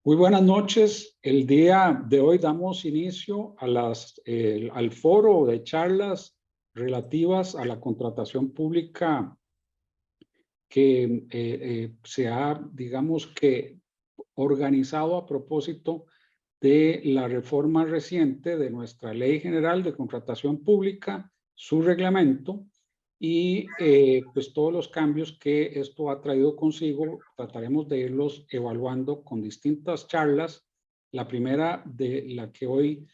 Muy buenas noches. El día de hoy damos inicio a al foro de charlas relativas a la contratación pública que se ha, digamos que, organizado a propósito de la reforma reciente de nuestra Ley General de Contratación Pública, su reglamento y pues todos los cambios que esto ha traído consigo. Trataremos de irlos evaluando con distintas charlas. La primera de la que hoy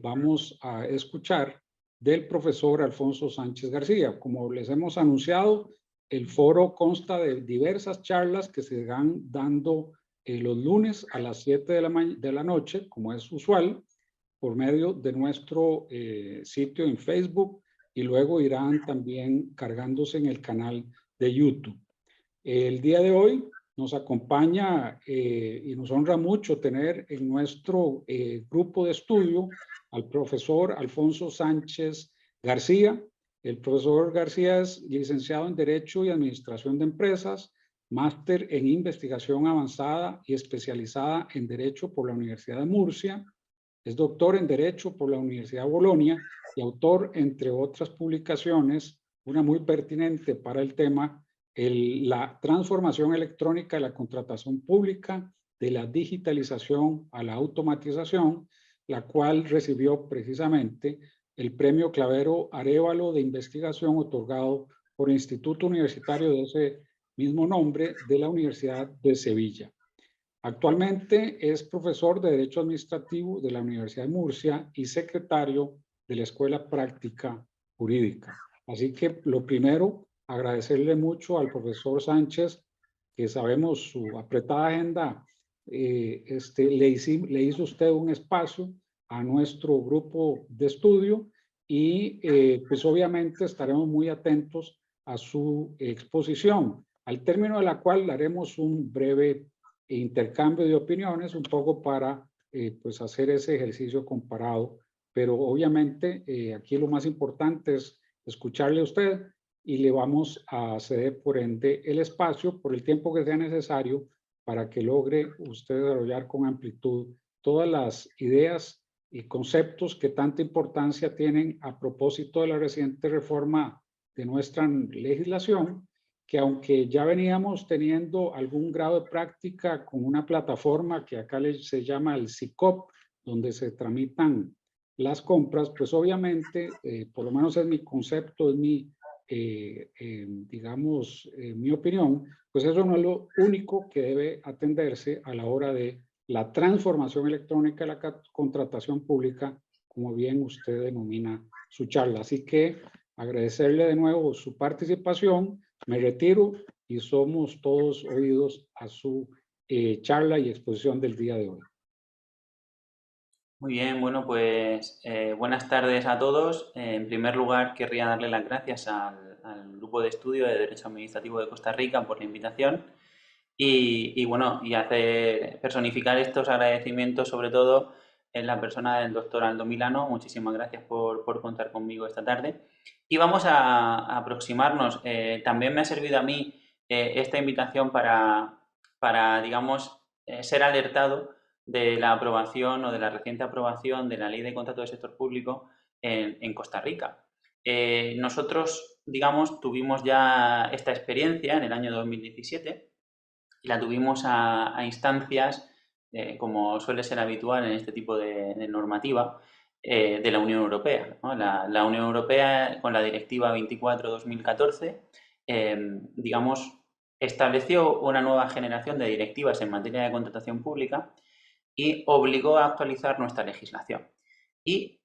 vamos a escuchar del profesor Alfonso Sánchez García. Como les hemos anunciado, el foro consta de diversas charlas que se van dando los lunes a las 7 de la noche, como es usual, por medio de nuestro sitio en Facebook, y luego irán también cargándose en el canal de YouTube. El día de hoy nos acompaña y nos honra mucho tener en nuestro grupo de estudio al profesor Alfonso Sánchez García. El profesor García es licenciado en Derecho y Administración de Empresas, máster en Investigación Avanzada y especializada en Derecho por la Universidad de Murcia. Es doctor en Derecho por la Universidad de Bolonia y autor, entre otras publicaciones, una muy pertinente para el tema, la transformación electrónica de la contratación pública, de la digitalización a la automatización, la cual recibió precisamente el Premio Clavero Arévalo de Investigación otorgado por el Instituto Universitario de ese mismo nombre de la Universidad de Sevilla. Actualmente es profesor de Derecho Administrativo de la Universidad de Murcia y secretario de la Escuela Práctica Jurídica. Así que lo primero, agradecerle mucho al profesor Sánchez, que sabemos su apretada agenda, le hizo usted un espacio a nuestro grupo de estudio y pues obviamente estaremos muy atentos a su exposición, al término de la cual daremos un breve intercambio de opiniones, un poco para pues hacer ese ejercicio comparado, pero obviamente aquí lo más importante es escucharle a usted y le vamos a ceder por ende el espacio por el tiempo que sea necesario para que logre usted desarrollar con amplitud todas las ideas y conceptos que tanta importancia tienen a propósito de la reciente reforma de nuestra legislación, que aunque ya veníamos teniendo algún grado de práctica con una plataforma que acá se llama el SICOP, donde se tramitan las compras, pues obviamente, por lo menos es mi concepto, es mi, digamos, mi opinión, pues eso no es lo único que debe atenderse a la hora de la transformación electrónica de la contratación pública, como bien usted denomina su charla. Así que agradecerle de nuevo su participación. Me retiro y somos todos oídos a su charla y exposición del día de hoy. Muy bien, bueno, pues buenas tardes a todos. En primer lugar, querría darle las gracias al Grupo de Estudio de Derecho Administrativo de Costa Rica por la invitación y bueno, y hacer personificar estos agradecimientos sobre todo en la persona del doctor Aldo Milano. Muchísimas gracias por contar conmigo esta tarde. Y vamos a aproximarnos. También me ha servido a mí esta invitación para digamos, ser alertado de la aprobación o de la reciente aprobación de la Ley de Contrato del Sector Público en Costa Rica. Nosotros, digamos, tuvimos ya esta experiencia en el año 2017 y la tuvimos a instancias, como suele ser habitual en este tipo de normativa, de la Unión Europea, ¿no? La Unión Europea, con la Directiva 24/2014, digamos, estableció una nueva generación de directivas en materia de contratación pública y obligó a actualizar nuestra legislación. Y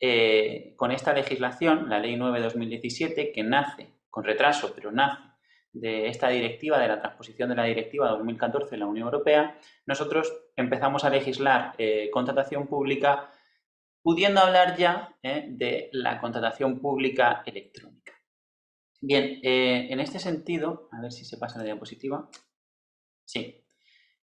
con esta legislación, la Ley 9/2017, que nace con retraso, pero nace de esta directiva, de la transposición de la Directiva 2014 de la Unión Europea, nosotros empezamos a legislar contratación pública, pudiendo hablar ya de la contratación pública electrónica. Bien, en este sentido, a ver si se pasa la diapositiva. Sí.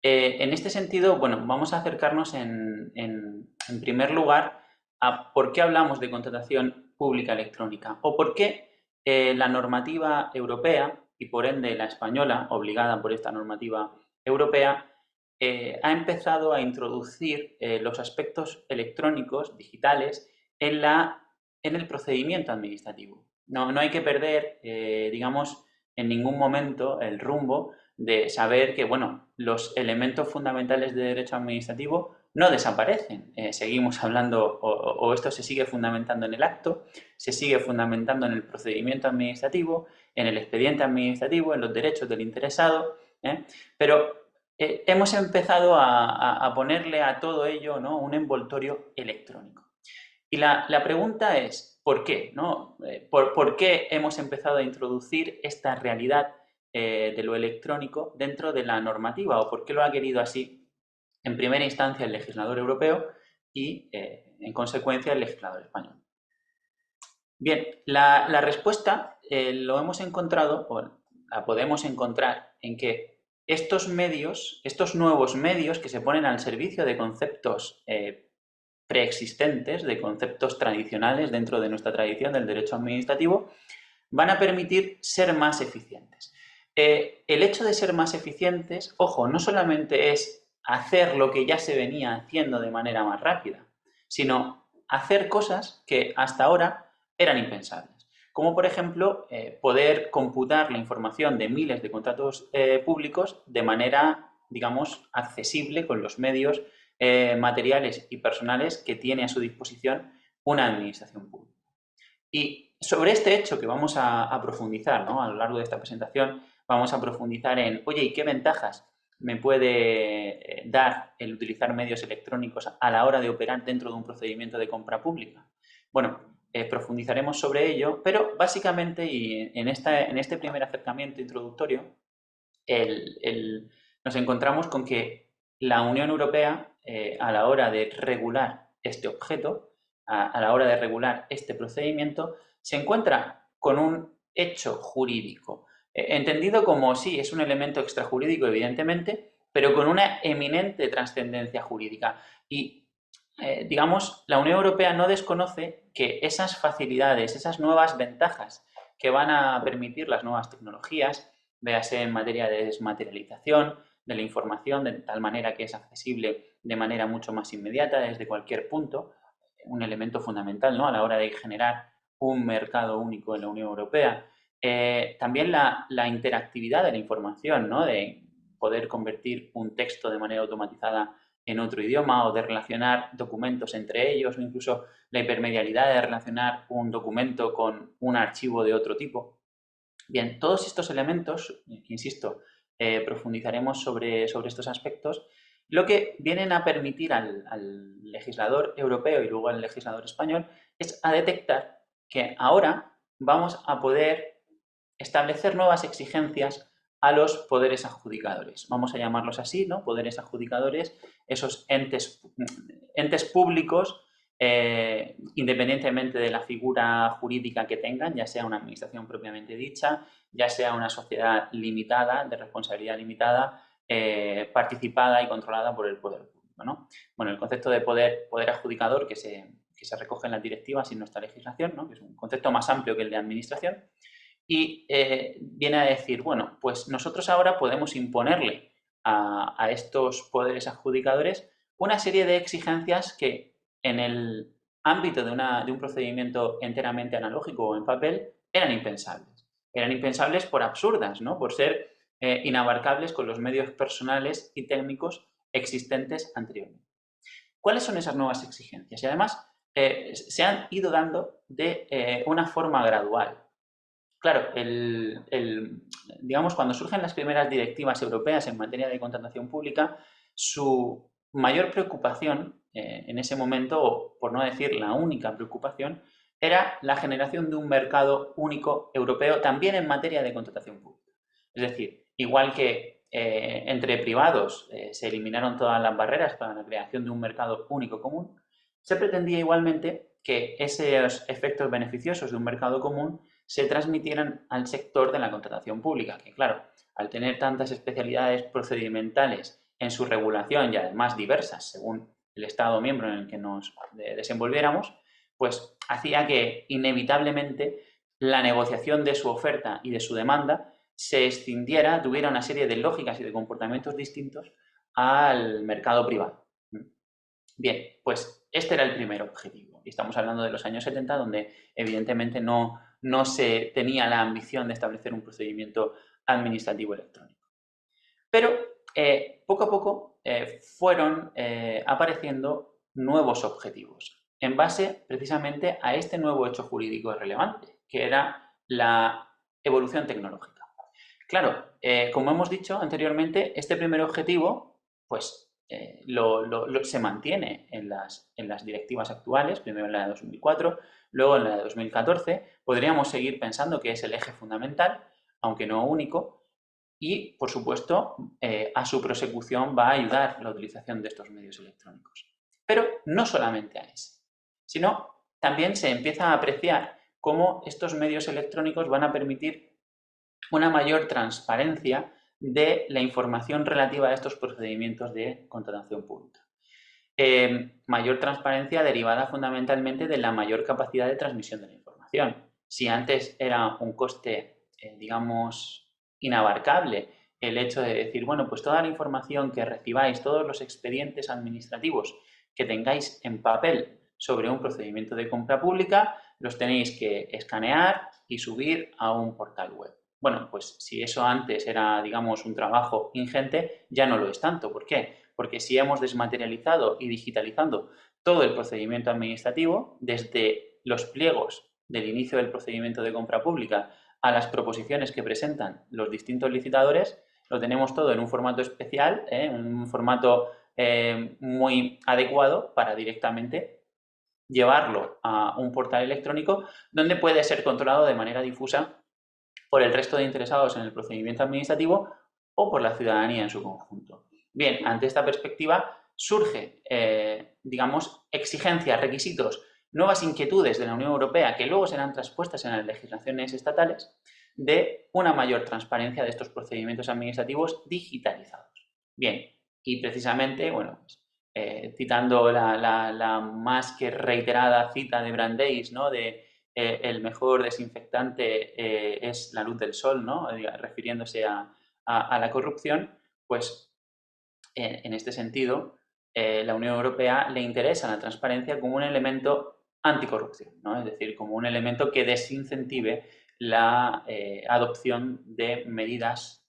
En este sentido, bueno, vamos a acercarnos en primer lugar a por qué hablamos de contratación pública electrónica o por qué la normativa europea y por ende la española, obligada por esta normativa europea, ha empezado a introducir los aspectos electrónicos, digitales, en el procedimiento administrativo. No hay que perder, digamos, en ningún momento el rumbo de saber que, bueno, los elementos fundamentales de derecho administrativo no desaparecen. Seguimos hablando, o esto se sigue fundamentando en el acto, se sigue fundamentando en el procedimiento administrativo, en el expediente administrativo, en los derechos del interesado, pero hemos empezado a ponerle a todo ello, ¿no?, un envoltorio electrónico. Y la pregunta es, ¿por qué? ¿No? ¿Por qué hemos empezado a introducir esta realidad de lo electrónico dentro de la normativa? ¿O por qué lo ha querido así, en primera instancia, el legislador europeo y, en consecuencia, el legislador español? Bien, la respuesta lo hemos encontrado, o la podemos encontrar, en que estos medios, estos nuevos medios que se ponen al servicio de conceptos preexistentes, de conceptos tradicionales dentro de nuestra tradición del derecho administrativo, van a permitir ser más eficientes. El hecho de ser más eficientes, ojo, no solamente es hacer lo que ya se venía haciendo de manera más rápida, sino hacer cosas que hasta ahora eran impensables. Como, por ejemplo, poder computar la información de miles de contratos públicos de manera, digamos, accesible con los medios materiales y personales que tiene a su disposición una administración pública. Y sobre este hecho que vamos a profundizar, ¿no?, a lo largo de esta presentación, vamos a profundizar en, oye, ¿y qué ventajas me puede dar el utilizar medios electrónicos a la hora de operar dentro de un procedimiento de compra pública? Bueno, profundizaremos sobre ello, pero básicamente, y en este primer acercamiento introductorio, nos encontramos con que la Unión Europea, a la hora de regular este objeto, a la hora de regular este procedimiento, se encuentra con un hecho jurídico, entendido como, sí, es un elemento extrajurídico, evidentemente, pero con una eminente trascendencia jurídica. Y, digamos, la Unión Europea no desconoce que esas facilidades, esas nuevas ventajas que van a permitir las nuevas tecnologías, véase en materia de desmaterialización de la información, de tal manera que es accesible de manera mucho más inmediata desde cualquier punto, un elemento fundamental, ¿no?, a la hora de generar un mercado único en la Unión Europea. También la interactividad de la información, ¿no?, de poder convertir un texto de manera automatizada en otro idioma o de relacionar documentos entre ellos, o incluso la hipermedialidad de relacionar un documento con un archivo de otro tipo. Bien, todos estos elementos, insisto, profundizaremos sobre estos aspectos, lo que vienen a permitir al legislador europeo y luego al legislador español es a detectar que ahora vamos a poder establecer nuevas exigencias a los poderes adjudicadores. Vamos a llamarlos así, ¿no? Poderes adjudicadores, esos entes públicos, independientemente de la figura jurídica que tengan, ya sea una administración propiamente dicha, ya sea una sociedad limitada, de responsabilidad limitada, participada y controlada por el poder público, ¿no? Bueno, el concepto de poder adjudicador que se recoge en las directivas y en nuestra legislación, ¿no?, que es un concepto más amplio que el de administración, y viene a decir, bueno, pues nosotros ahora podemos imponerle a estos poderes adjudicadores una serie de exigencias que en el ámbito de un procedimiento enteramente analógico o en papel eran impensables. Eran impensables por absurdas, ¿no?, por ser inabarcables con los medios personales y técnicos existentes anteriormente. ¿Cuáles son esas nuevas exigencias? Y además se han ido dando de una forma gradual. Claro, digamos, cuando surgen las primeras directivas europeas en materia de contratación pública, su mayor preocupación en ese momento, o por no decir la única preocupación, era la generación de un mercado único europeo también en materia de contratación pública. Es decir, igual que entre privados se eliminaron todas las barreras para la creación de un mercado único común, se pretendía igualmente que esos efectos beneficiosos de un mercado común se transmitieran al sector de la contratación pública, que claro, al tener tantas especialidades procedimentales en su regulación y además diversas según el Estado miembro en el que nos desenvolviéramos, pues hacía que inevitablemente la negociación de su oferta y de su demanda se escindiera, tuviera una serie de lógicas y de comportamientos distintos al mercado privado. Bien, pues este era el primer objetivo. Y estamos hablando de los años 70, donde evidentemente no se tenía la ambición de establecer un procedimiento administrativo electrónico. Pero poco a poco fueron apareciendo nuevos objetivos en base precisamente a este nuevo hecho jurídico relevante, que era la evolución tecnológica. Claro, como hemos dicho anteriormente, este primer objetivo pues, se mantiene en las directivas actuales, primero en la de 2004, luego en la de 2014. Podríamos seguir pensando que es el eje fundamental, aunque no único, y, por supuesto, a su prosecución va a ayudar la utilización de estos medios electrónicos. Pero no solamente a ese, sino también se empieza a apreciar cómo estos medios electrónicos van a permitir una mayor transparencia de la información relativa a estos procedimientos de contratación pública. Mayor transparencia derivada fundamentalmente de la mayor capacidad de transmisión de la información. Si antes era un coste, digamos, inabarcable el hecho de decir, bueno, pues toda la información que recibáis, todos los expedientes administrativos que tengáis en papel sobre un procedimiento de compra pública, los tenéis que escanear y subir a un portal web. Bueno, pues si eso antes era, digamos, un trabajo ingente, ya no lo es tanto. ¿Por qué? Porque si hemos desmaterializado y digitalizando todo el procedimiento administrativo, desde los pliegos del inicio del procedimiento de compra pública a las proposiciones que presentan los distintos licitadores, lo tenemos todo en un formato especial, en un formato muy adecuado para directamente llevarlo a un portal electrónico donde puede ser controlado de manera difusa por el resto de interesados en el procedimiento administrativo o por la ciudadanía en su conjunto. Bien, ante esta perspectiva surge, digamos, exigencias, requisitos, nuevas inquietudes de la Unión Europea que luego serán traspuestas en las legislaciones estatales de una mayor transparencia de estos procedimientos administrativos digitalizados. Bien, y precisamente, bueno, pues, citando la más que reiterada cita de Brandeis, ¿no?, de el mejor desinfectante es la luz del sol, ¿no?, refiriéndose a la corrupción, pues en este sentido, la Unión Europea le interesa la transparencia como un elemento anticorrupción, ¿no?, es decir, como un elemento que desincentive la adopción de medidas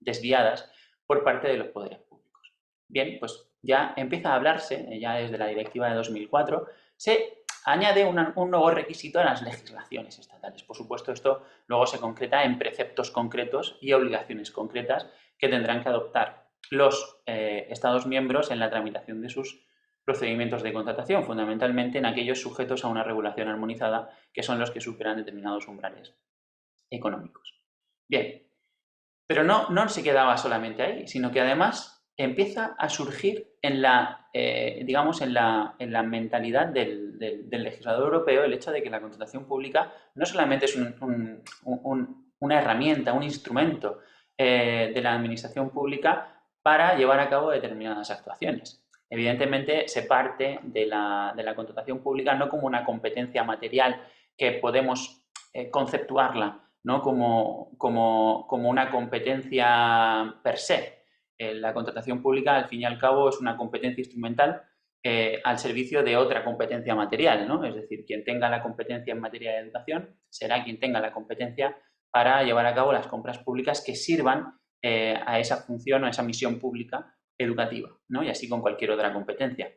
desviadas por parte de los poderes públicos. Bien, pues ya empieza a hablarse, ya desde la directiva de 2004, se añade un nuevo requisito a las legislaciones estatales. Por supuesto, esto luego se concreta en preceptos concretos y obligaciones concretas que tendrán que adoptar los Estados miembros en la tramitación de sus procedimientos de contratación, fundamentalmente en aquellos sujetos a una regulación armonizada, que son los que superan determinados umbrales económicos. Bien, pero no se quedaba solamente ahí, sino que además empieza a surgir en la, digamos, en la mentalidad del legislador europeo el hecho de que la contratación pública no solamente es una herramienta, un instrumento de la administración pública para llevar a cabo determinadas actuaciones. Evidentemente, se parte de la contratación pública no como una competencia material que podemos conceptuarla, ¿no?, como una competencia per se. La contratación pública, al fin y al cabo, es una competencia instrumental al servicio de otra competencia material, ¿no? Es decir, quien tenga la competencia en materia de educación será quien tenga la competencia para llevar a cabo las compras públicas que sirvan a esa función o a esa misión pública educativa, ¿no?, y así con cualquier otra competencia.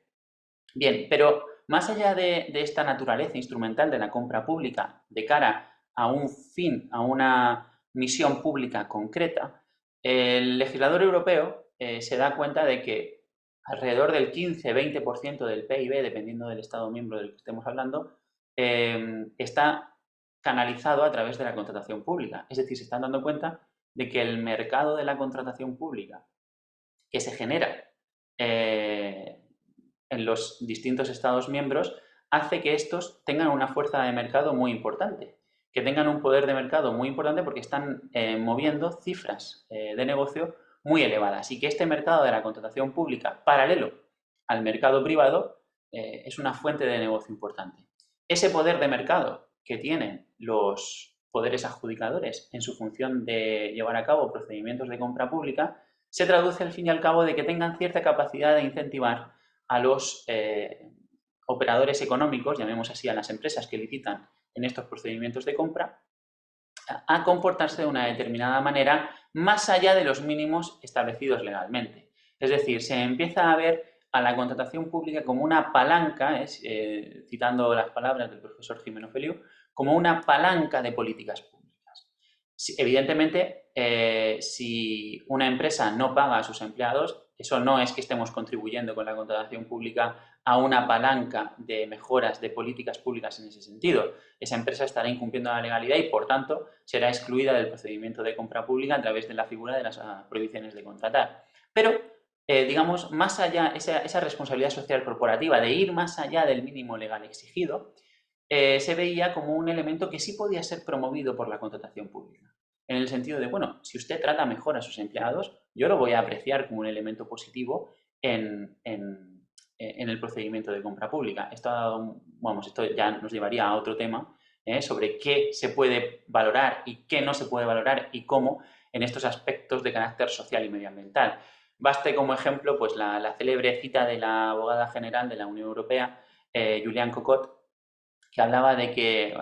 Bien, pero más allá de esta naturaleza instrumental de la compra pública de cara a un fin, a una misión pública concreta, el legislador europeo se da cuenta de que alrededor del 15-20% del PIB, dependiendo del Estado miembro del que estemos hablando, está canalizado a través de la contratación pública. Es decir, se están dando cuenta de que el mercado de la contratación pública que se genera en los distintos Estados miembros hace que estos tengan una fuerza de mercado muy importante, que tengan un poder de mercado muy importante porque están moviendo cifras de negocio muy elevadas y que este mercado de la contratación pública, paralelo al mercado privado, es una fuente de negocio importante. Ese poder de mercado que tienen los poderes adjudicadores en su función de llevar a cabo procedimientos de compra pública se traduce al fin y al cabo de que tengan cierta capacidad de incentivar a los operadores económicos, llamemos así a las empresas que licitan en estos procedimientos de compra, a comportarse de una determinada manera más allá de los mínimos establecidos legalmente. Es decir, se empieza a ver a la contratación pública como una palanca, citando las palabras del profesor Jimeno Feliu, como una palanca de políticas públicas. Evidentemente, si una empresa no paga a sus empleados, eso no es que estemos contribuyendo con la contratación pública a una palanca de mejoras de políticas públicas en ese sentido. Esa empresa estará incumpliendo la legalidad y, por tanto, será excluida del procedimiento de compra pública a través de la figura de las prohibiciones de contratar. Pero, digamos, más allá, esa responsabilidad social corporativa de ir más allá del mínimo legal exigido, se veía como un elemento que sí podía ser promovido por la contratación pública. En el sentido de, bueno, si usted trata mejor a sus empleados, yo lo voy a apreciar como un elemento positivo en el procedimiento de compra pública. Esto ya nos llevaría a otro tema sobre qué se puede valorar y qué no se puede valorar y cómo en estos aspectos de carácter social y medioambiental. Baste como ejemplo pues la célebre cita de la abogada general de la Unión Europea, Juliane Cocotte, que hablaba de que,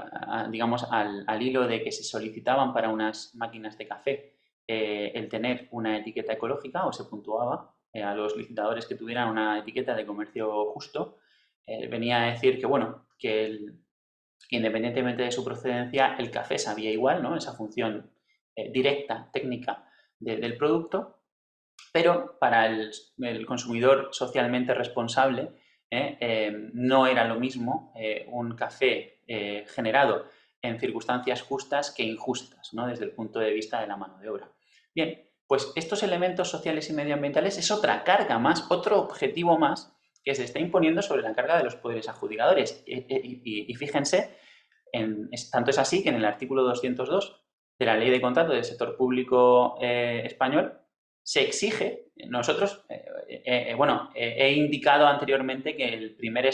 digamos, al hilo de que se solicitaban para unas máquinas de café el tener una etiqueta ecológica, o se puntuaba a los licitadores que tuvieran una etiqueta de comercio justo, venía a decir que, bueno, que independientemente de su procedencia, el café sabía igual, ¿no? Esa función directa, técnica del producto, pero para el consumidor socialmente responsable no era lo mismo un café generado en circunstancias justas que injustas, ¿no? Desde el punto de vista de la mano de obra. Bien, pues estos elementos sociales y medioambientales es otra carga más, otro objetivo más que se está imponiendo sobre la carga de los poderes adjudicadores. Y fíjense, tanto es así que en el artículo 202 de la Ley de Contrato del Sector Público español se exige, nosotros, he indicado anteriormente que el primer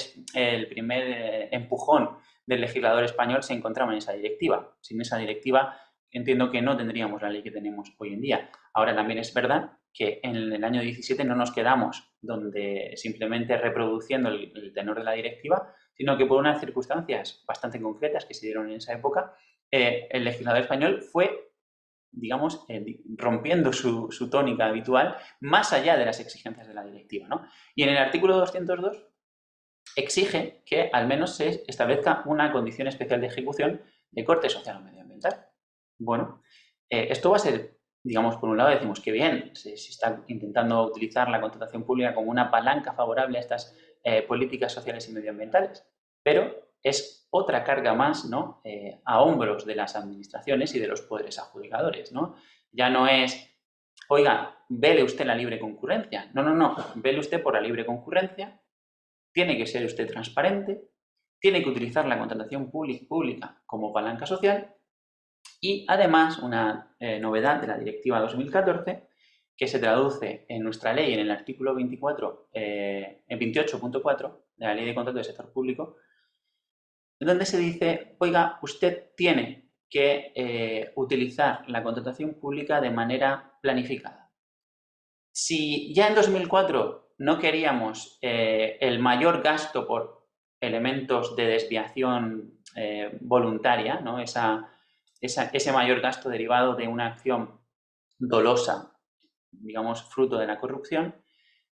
empujón del legislador español se encontraba en esa directiva. Sin esa directiva entiendo que no tendríamos la ley que tenemos hoy en día. Ahora también es verdad que en el año 17 no nos quedamos donde simplemente reproduciendo el tenor de la directiva, sino que por unas circunstancias bastante concretas que se dieron en esa época, el legislador español fue, digamos, rompiendo su tónica habitual más allá de las exigencias de la directiva, ¿no? Y en el artículo 202 exige que al menos se establezca una condición especial de ejecución de corte social o medioambiental. Bueno, esto va a ser, digamos, por un lado decimos que bien, se está intentando utilizar la contratación pública como una palanca favorable a estas políticas sociales y medioambientales, pero es otra carga más, ¿no? A hombros de las administraciones y de los poderes adjudicadores, ¿no? Ya no es, oiga, vele usted la libre concurrencia. No, no, no, vele usted por la libre concurrencia, tiene que ser usted transparente, tiene que utilizar la contratación pública como palanca social y además una novedad de la Directiva 2014 que se traduce en nuestra ley en el artículo 24, en 28.4 de la Ley de Contrato del Sector Público, donde se dice, oiga, usted tiene que utilizar la contratación pública de manera planificada. Si ya en 2004 no queríamos el mayor gasto por elementos de desviación voluntaria, ¿no? Ese mayor gasto derivado de una acción dolosa, digamos, fruto de la corrupción,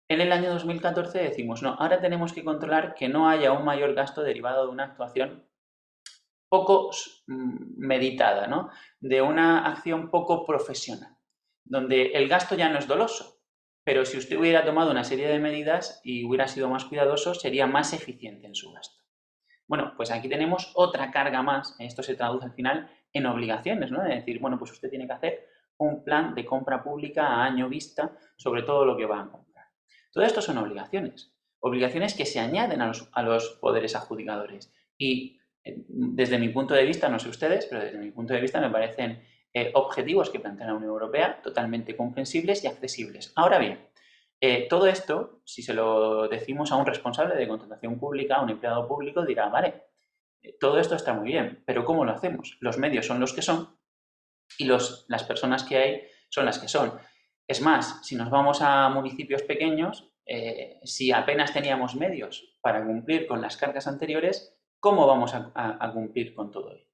en el año 2014 decimos, no, ahora tenemos que controlar que no haya un mayor gasto derivado de una actuación poco meditada, ¿no? De una acción poco profesional, donde el gasto ya no es doloso, pero si usted hubiera tomado una serie de medidas y hubiera sido más cuidadoso, sería más eficiente en su gasto. Bueno, pues aquí tenemos otra carga más, esto se traduce al final en obligaciones, ¿no? De decir, bueno, pues usted tiene que hacer un plan de compra pública a año vista sobre todo lo que va a comprar. Todo esto son obligaciones, obligaciones que se añaden a los poderes adjudicadores y desde mi punto de vista, no sé ustedes, pero desde mi punto de vista me parecen objetivos que plantea la Unión Europea totalmente comprensibles y accesibles. Ahora bien, todo esto, si se lo decimos a un responsable de contratación pública, a un empleado público, dirá, vale, todo esto está muy bien, pero ¿cómo lo hacemos? Los medios son los que son y las personas que hay son las que son. Es más, si nos vamos a municipios pequeños, si apenas teníamos medios para cumplir con las cargas anteriores, ¿cómo vamos a cumplir con todo ello?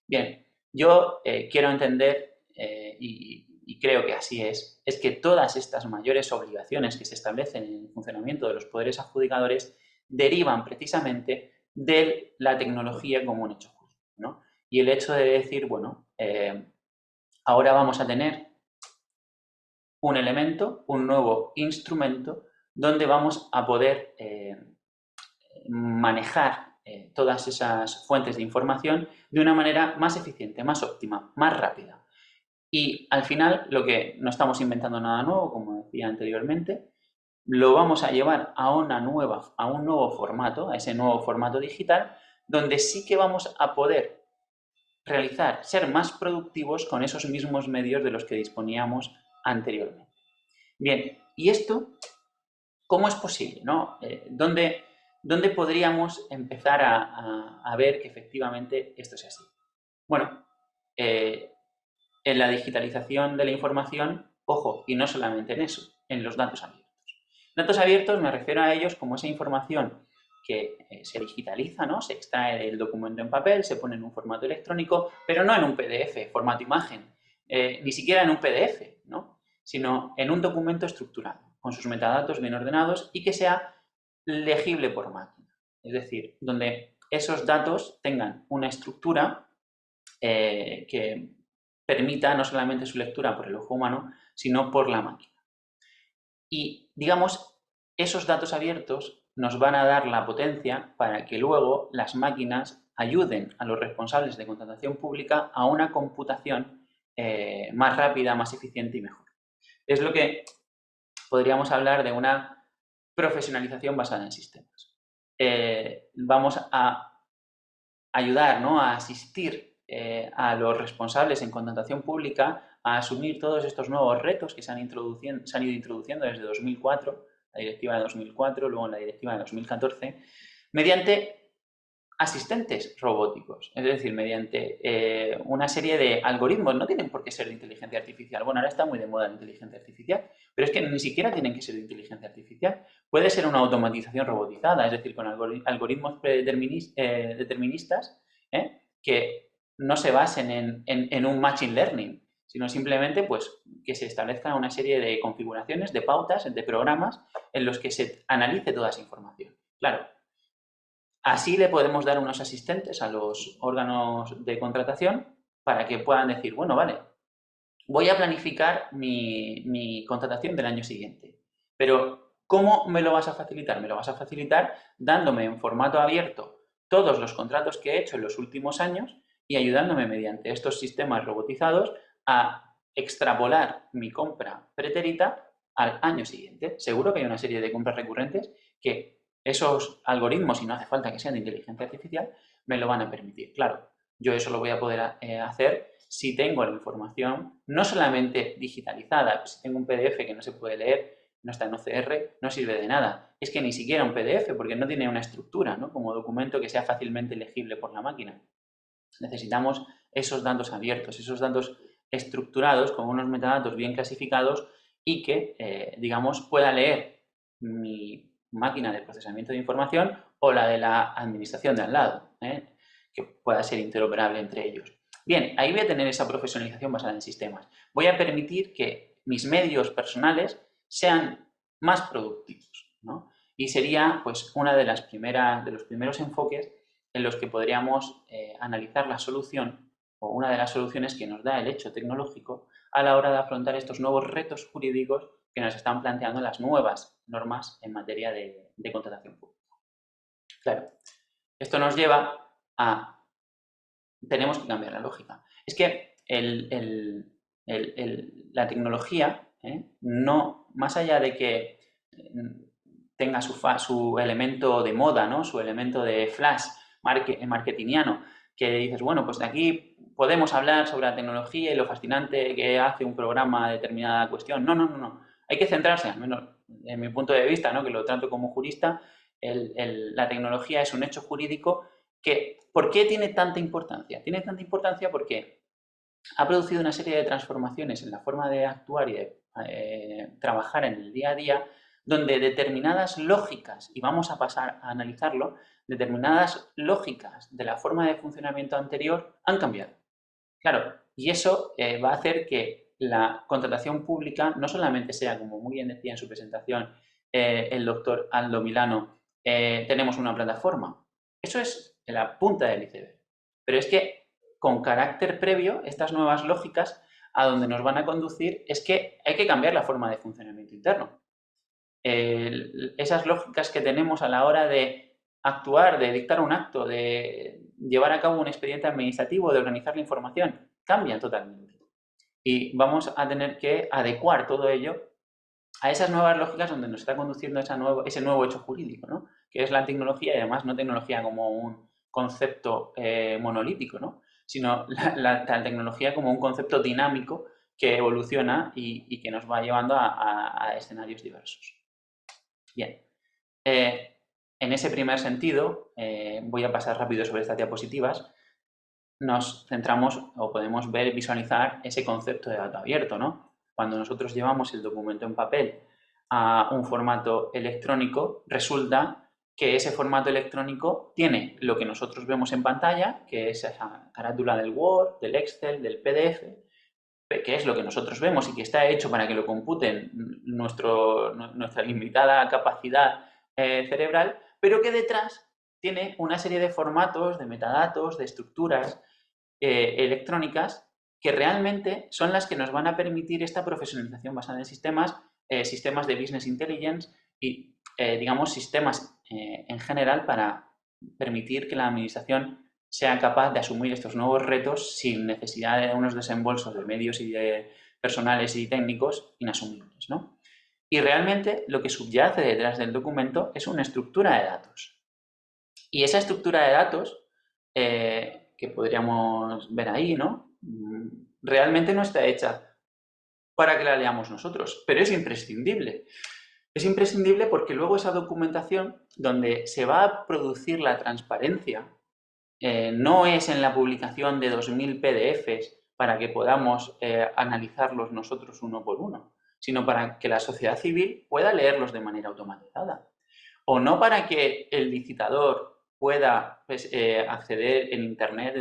Bien, yo quiero entender, y creo que así es que todas estas mayores obligaciones que se establecen en el funcionamiento de los poderes adjudicadores derivan precisamente de la tecnología como un hecho justo, ¿no? Y el hecho de decir, bueno, ahora vamos a tener un elemento, un nuevo instrumento, donde vamos a poder manejar todas esas fuentes de información de una manera más eficiente, más óptima, más rápida. Y al final, lo que no estamos inventando nada nuevo, como decía anteriormente, lo vamos a llevar a un nuevo formato, a ese nuevo formato digital, donde sí que vamos a poder ser más productivos con esos mismos medios de los que disponíamos anteriormente. Bien, ¿y esto cómo es posible, ¿no? ¿Dónde podríamos empezar a ver que efectivamente esto es así? Bueno, en la digitalización de la información, ojo, y no solamente en eso, en los datos abiertos. Datos abiertos me refiero a ellos como esa información que se digitaliza, ¿no? Se extrae del documento en papel, se pone en un formato electrónico, pero no en un PDF, formato imagen, ni siquiera en un PDF, ¿no? Sino en un documento estructurado, con sus metadatos bien ordenados y que sea legible por máquina. Es decir, donde esos datos tengan una estructura que permita no solamente su lectura por el ojo humano, sino por la máquina. Y, digamos, esos datos abiertos nos van a dar la potencia para que luego las máquinas ayuden a los responsables de contratación pública a una computación más rápida, más eficiente y mejor. Es lo que podríamos hablar de una profesionalización basada en sistemas. Vamos a ayudar, ¿no?, a asistir a los responsables en contratación pública a asumir todos estos nuevos retos que se han ido introduciendo desde 2004, la directiva de 2004, luego la directiva de 2014, mediante asistentes robóticos, es decir, mediante una serie de algoritmos. No tienen por qué ser de inteligencia artificial. Bueno, ahora está muy de moda la inteligencia artificial, pero es que ni siquiera tienen que ser de inteligencia artificial. Puede ser una automatización robotizada, es decir, con algoritmos deterministas que no se basen en un machine learning, sino simplemente pues, que se establezca una serie de configuraciones, de pautas, de programas en los que se analice toda esa información. Claro, así le podemos dar unos asistentes a los órganos de contratación para que puedan decir, bueno, vale, voy a planificar mi contratación del año siguiente, pero ¿cómo me lo vas a facilitar? Me lo vas a facilitar dándome en formato abierto todos los contratos que he hecho en los últimos años y ayudándome mediante estos sistemas robotizados a extrapolar mi compra pretérita al año siguiente. Seguro que hay una serie de compras recurrentes que esos algoritmos, y no hace falta que sean de inteligencia artificial, me lo van a permitir. Claro, yo eso lo voy a poder hacer si tengo la información no solamente digitalizada, pues si tengo un PDF que no se puede leer, no está en OCR, no sirve de nada. Es que ni siquiera un PDF, porque no tiene una estructura, ¿no?, como documento que sea fácilmente legible por la máquina. Necesitamos esos datos abiertos, esos datos estructurados con unos metadatos bien clasificados y que, digamos, pueda leer mi máquina de procesamiento de información o la de la administración de al lado, que pueda ser interoperable entre ellos. Bien, ahí voy a tener esa profesionalización basada en sistemas. Voy a permitir que mis medios personales sean más productivos, ¿no? Y sería, pues, una de los primeros enfoques en los que podríamos analizar la solución o una de las soluciones que nos da el hecho tecnológico a la hora de afrontar estos nuevos retos jurídicos que nos están planteando las nuevas normas en materia de contratación pública. Claro, esto nos lleva a... Tenemos que cambiar la lógica. Es que la tecnología, no, más allá de que tenga su elemento de moda, ¿no?, su elemento de flash marketingiano, que dices, bueno, pues de aquí podemos hablar sobre la tecnología y lo fascinante que hace un programa de determinada cuestión. No, no, no, no. Hay que centrarse, al menos en mi punto de vista, ¿no?, que lo trato como jurista, la tecnología es un hecho jurídico que, ¿por qué tiene tanta importancia? Tiene tanta importancia porque ha producido una serie de transformaciones en la forma de actuar y de trabajar en el día a día, donde determinadas lógicas, y vamos a pasar a analizarlo, determinadas lógicas de la forma de funcionamiento anterior han cambiado. Claro, y eso va a hacer que la contratación pública no solamente sea, como muy bien decía en su presentación el doctor Aldo Milano, tenemos una plataforma. Eso es la punta del iceberg. Pero es que con carácter previo, estas nuevas lógicas a donde nos van a conducir es que hay que cambiar la forma de funcionamiento interno. Esas lógicas que tenemos a la hora de actuar, de dictar un acto, de llevar a cabo un expediente administrativo, de organizar la información, cambian totalmente. Y vamos a tener que adecuar todo ello a esas nuevas lógicas donde nos está conduciendo ese nuevo hecho jurídico, ¿no? Que es la tecnología, y además no tecnología como un concepto monolítico, ¿no? Sino la tecnología como un concepto dinámico que evoluciona y que nos va llevando a escenarios diversos. Bien, en ese primer sentido, voy a pasar rápido sobre estas diapositivas, nos centramos o podemos ver, visualizar ese concepto de dato abierto, ¿no? Cuando nosotros llevamos el documento en papel a un formato electrónico, resulta que ese formato electrónico tiene lo que nosotros vemos en pantalla, que es esa carátula del Word, del Excel, del PDF, que es lo que nosotros vemos y que está hecho para que lo computen nuestra limitada capacidad cerebral, pero que detrás tiene una serie de formatos, de metadatos, de estructuras electrónicas que realmente son las que nos van a permitir esta profesionalización basada en sistemas, sistemas de business intelligence y, digamos, sistemas en general para permitir que la administración sea capaz de asumir estos nuevos retos sin necesidad de unos desembolsos de medios y de personales y técnicos inasumibles, ¿no? Y realmente lo que subyace detrás del documento es una estructura de datos. Y esa estructura de datos, que podríamos ver ahí, ¿no? Realmente no está hecha para que la leamos nosotros, pero es imprescindible. Es imprescindible porque luego esa documentación, donde se va a producir la transparencia, no es en la publicación de 2000 PDFs para que podamos analizarlos nosotros uno por uno, sino para que la sociedad civil pueda leerlos de manera automatizada. O no para que el licitador pueda pues, acceder en Internet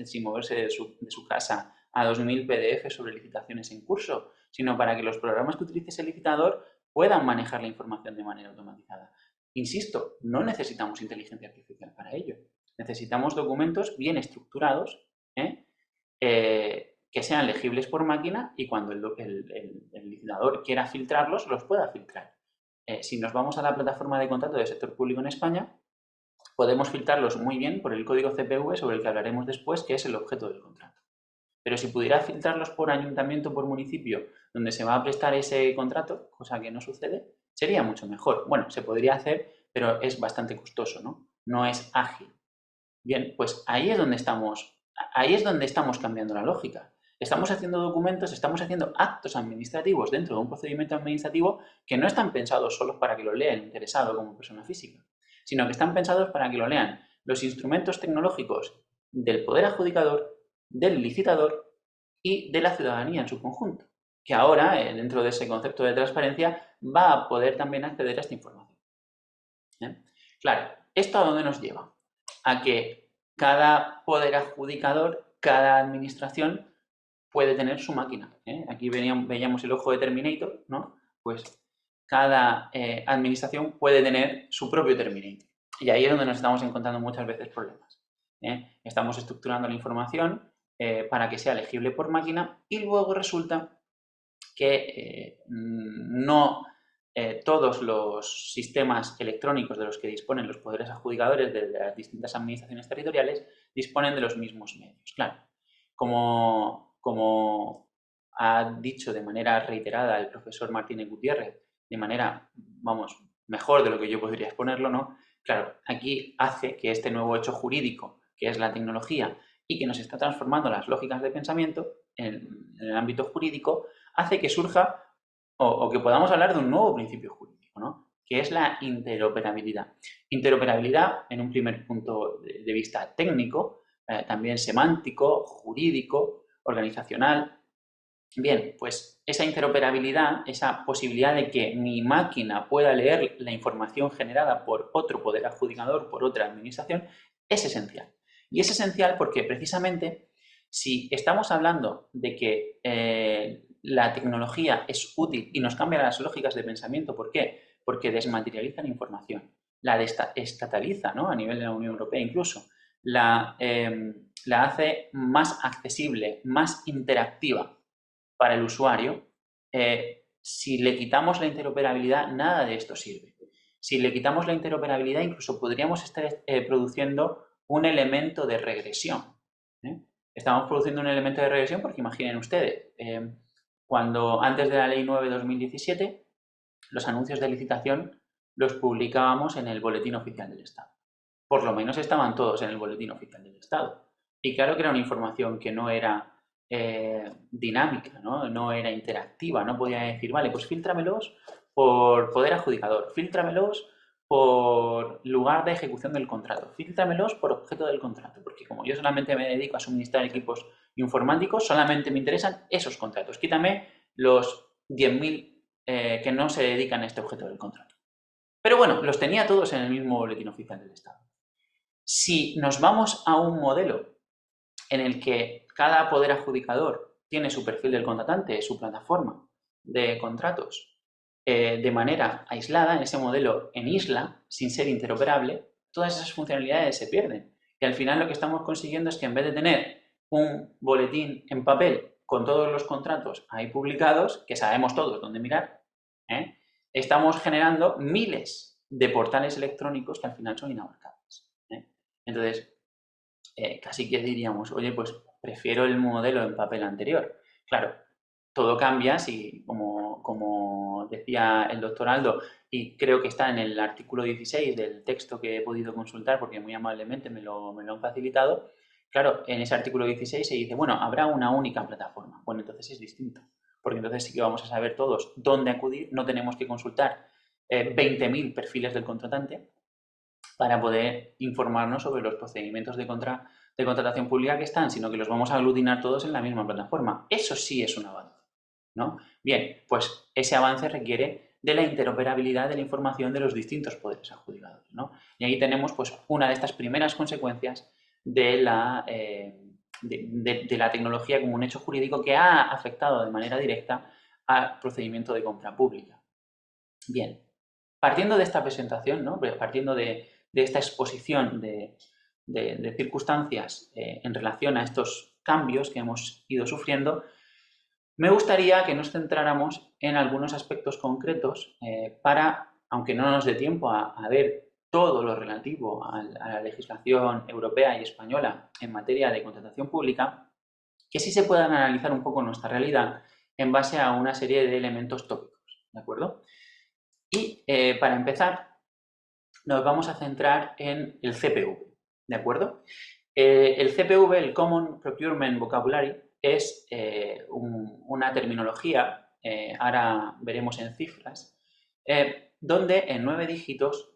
sin moverse de su casa a 2000 PDFs sobre licitaciones en curso, sino para que los programas que utilice ese licitador puedan manejar la información de manera automatizada. Insisto, no necesitamos inteligencia artificial para ello. Necesitamos documentos bien estructurados, que sean legibles por máquina y cuando el licitador quiera filtrarlos, los pueda filtrar. Si nos vamos a la plataforma de contrato del sector público en España, podemos filtrarlos muy bien por el código CPV, sobre el que hablaremos después, que es el objeto del contrato. Pero si pudiera filtrarlos por ayuntamiento, por municipio, donde se va a prestar ese contrato, cosa que no sucede, sería mucho mejor. Bueno, se podría hacer, pero es bastante costoso, ¿no? No es ágil. Bien, pues ahí es donde estamos cambiando la lógica. Estamos haciendo documentos, estamos haciendo actos administrativos dentro de un procedimiento administrativo que no están pensados solo para que lo lea el interesado como persona física, sino que están pensados para que lo lean los instrumentos tecnológicos del poder adjudicador, del licitador y de la ciudadanía en su conjunto, que ahora, dentro de ese concepto de transparencia, va a poder también acceder a esta información. Claro, ¿esto a dónde nos lleva? A que cada poder adjudicador, cada administración puede tener su máquina. Aquí veíamos el ojo de Terminator, ¿no? Pues cada administración puede tener su propio Terminator. Y ahí es donde nos estamos encontrando muchas veces problemas. Estamos estructurando la información para que sea legible por máquina y luego resulta que no todos los sistemas electrónicos de los que disponen los poderes adjudicadores de las distintas administraciones territoriales disponen de los mismos medios. Claro, como ha dicho de manera reiterada el profesor Martínez Gutiérrez, de manera, vamos, mejor de lo que yo podría exponerlo, ¿no? Claro, aquí hace que este nuevo hecho jurídico, que es la tecnología, y que nos está transformando las lógicas de pensamiento en el ámbito jurídico, hace que surja o que podamos hablar de un nuevo principio jurídico, ¿no? Que es la interoperabilidad. Interoperabilidad, en un primer punto de vista técnico, también semántico, jurídico, organizacional, Bien, pues esa interoperabilidad, esa posibilidad de que mi máquina pueda leer la información generada por otro poder adjudicador, por otra administración, es esencial. Y es esencial porque precisamente si estamos hablando de que la tecnología es útil y nos cambia las lógicas de pensamiento, ¿por qué? Porque desmaterializa la información, la estataliza, ¿no? A nivel de la Unión Europea incluso, la hace más accesible, más interactiva para el usuario. Si le quitamos la interoperabilidad, nada de esto sirve. Si le quitamos la interoperabilidad, incluso podríamos estar produciendo un elemento de regresión. ¿eh? Estamos produciendo un elemento de regresión porque imaginen ustedes, cuando antes de la Ley 9/2017, los anuncios de licitación los publicábamos en el Boletín Oficial del Estado. Por lo menos estaban todos en el Boletín Oficial del Estado. Y claro que era una información que no era dinámica, ¿no? Era interactiva, no podía decir, vale, pues fíltramelos por poder adjudicador, fíltramelos por lugar de ejecución del contrato, fíltramelos por objeto del contrato, porque como yo solamente me dedico a suministrar equipos informáticos, solamente me interesan esos contratos. Quítame los 10.000 que no se dedican a este objeto del contrato. Pero bueno, los tenía todos en el mismo Boletín Oficial del Estado. Si nos vamos a un modelo en el que cada poder adjudicador tiene su perfil del contratante, su plataforma de contratos, de manera aislada, en ese modelo en isla, sin ser interoperable, todas esas funcionalidades se pierden. Y al final lo que estamos consiguiendo es que en vez de tener un boletín en papel con todos los contratos ahí publicados, que sabemos todos dónde mirar, estamos generando miles de portales electrónicos que al final son inabarcables. Entonces, casi que diríamos, oye, pues prefiero el modelo en papel anterior. Claro, todo cambia si, como decía el doctor Aldo, y creo que está en el artículo 16 del texto que he podido consultar, porque muy amablemente me lo han facilitado. Claro, en ese artículo 16 se dice, bueno, habrá una única plataforma. Bueno, entonces es distinto, porque entonces sí que vamos a saber todos dónde acudir, no tenemos que consultar 20.000 perfiles del contratante para poder informarnos sobre los procedimientos de contratación pública que están, sino que los vamos a aglutinar todos en la misma plataforma. Eso sí es un avance, ¿no? Bien, pues ese avance requiere de la interoperabilidad de la información de los distintos poderes adjudicadores, ¿no? Y ahí tenemos pues una de estas primeras consecuencias de la, de la tecnología como un hecho jurídico que ha afectado de manera directa al procedimiento de compra pública. Bien, partiendo de esta presentación, ¿no? Partiendo de esta exposición de circunstancias en relación a estos cambios que hemos ido sufriendo, me gustaría que nos centráramos en algunos aspectos concretos para, aunque no nos dé tiempo a ver todo lo relativo a la legislación europea y española en materia de contratación pública, que sí se puedan analizar un poco nuestra realidad en base a una serie de elementos tópicos, ¿de acuerdo? Y para empezar, nos vamos a centrar en el CPV, ¿de acuerdo? El CPV, el Common Procurement Vocabulary, es una terminología, ahora veremos en cifras, donde en 9 dígitos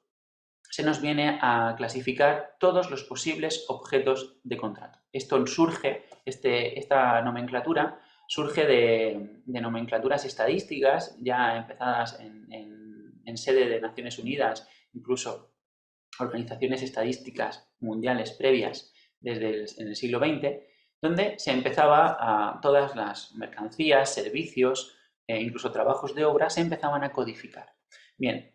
se nos viene a clasificar todos los posibles objetos de contrato. Esto surge, esta nomenclatura surge de nomenclaturas estadísticas ya empezadas en sede de Naciones Unidas, incluso organizaciones estadísticas mundiales previas desde el siglo XX, donde se empezaba a todas las mercancías, servicios, incluso trabajos de obra, se empezaban a codificar. Bien,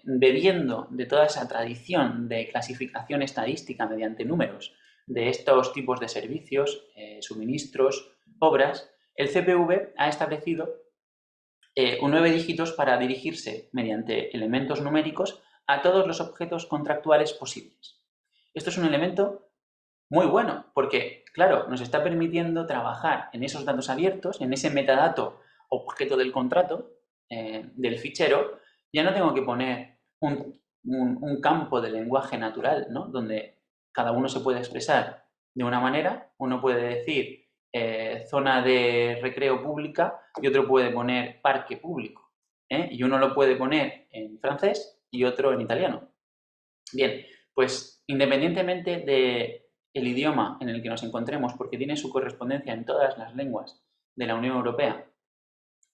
bebiendo de toda esa tradición de clasificación estadística mediante números de estos tipos de servicios, suministros, obras, el CPV ha establecido un 9 dígitos para dirigirse mediante elementos numéricos a todos los objetos contractuales posibles. Esto es un elemento muy bueno porque, claro, nos está permitiendo trabajar en esos datos abiertos, en ese metadato objeto del contrato, del fichero. Ya no tengo que poner un campo de lenguaje natural, ¿no? Donde cada uno se puede expresar de una manera. Uno puede decir zona de recreo pública y otro puede poner parque público. Y uno lo puede poner en francés y otro en italiano. Bien, pues independientemente del idioma en el que nos encontremos, porque tiene su correspondencia en todas las lenguas de la Unión Europea,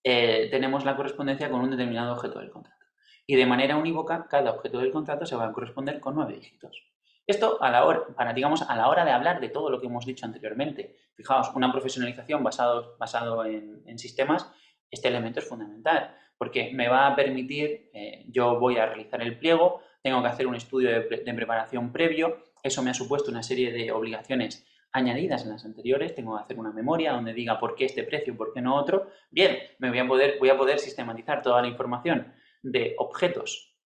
tenemos la correspondencia con un determinado objeto del contrato. Y de manera unívoca, cada objeto del contrato se va a corresponder con 9 dígitos. Esto a la hora de hablar de todo lo que hemos dicho anteriormente. Fijaos, una profesionalización basado en sistemas, este elemento es fundamental, porque me va a permitir, yo voy a realizar el pliego, tengo que hacer un estudio de preparación previo, eso me ha supuesto una serie de obligaciones añadidas en las anteriores, tengo que hacer una memoria donde diga por qué este precio, por qué no otro. Bien, voy a poder sistematizar toda la información de objetos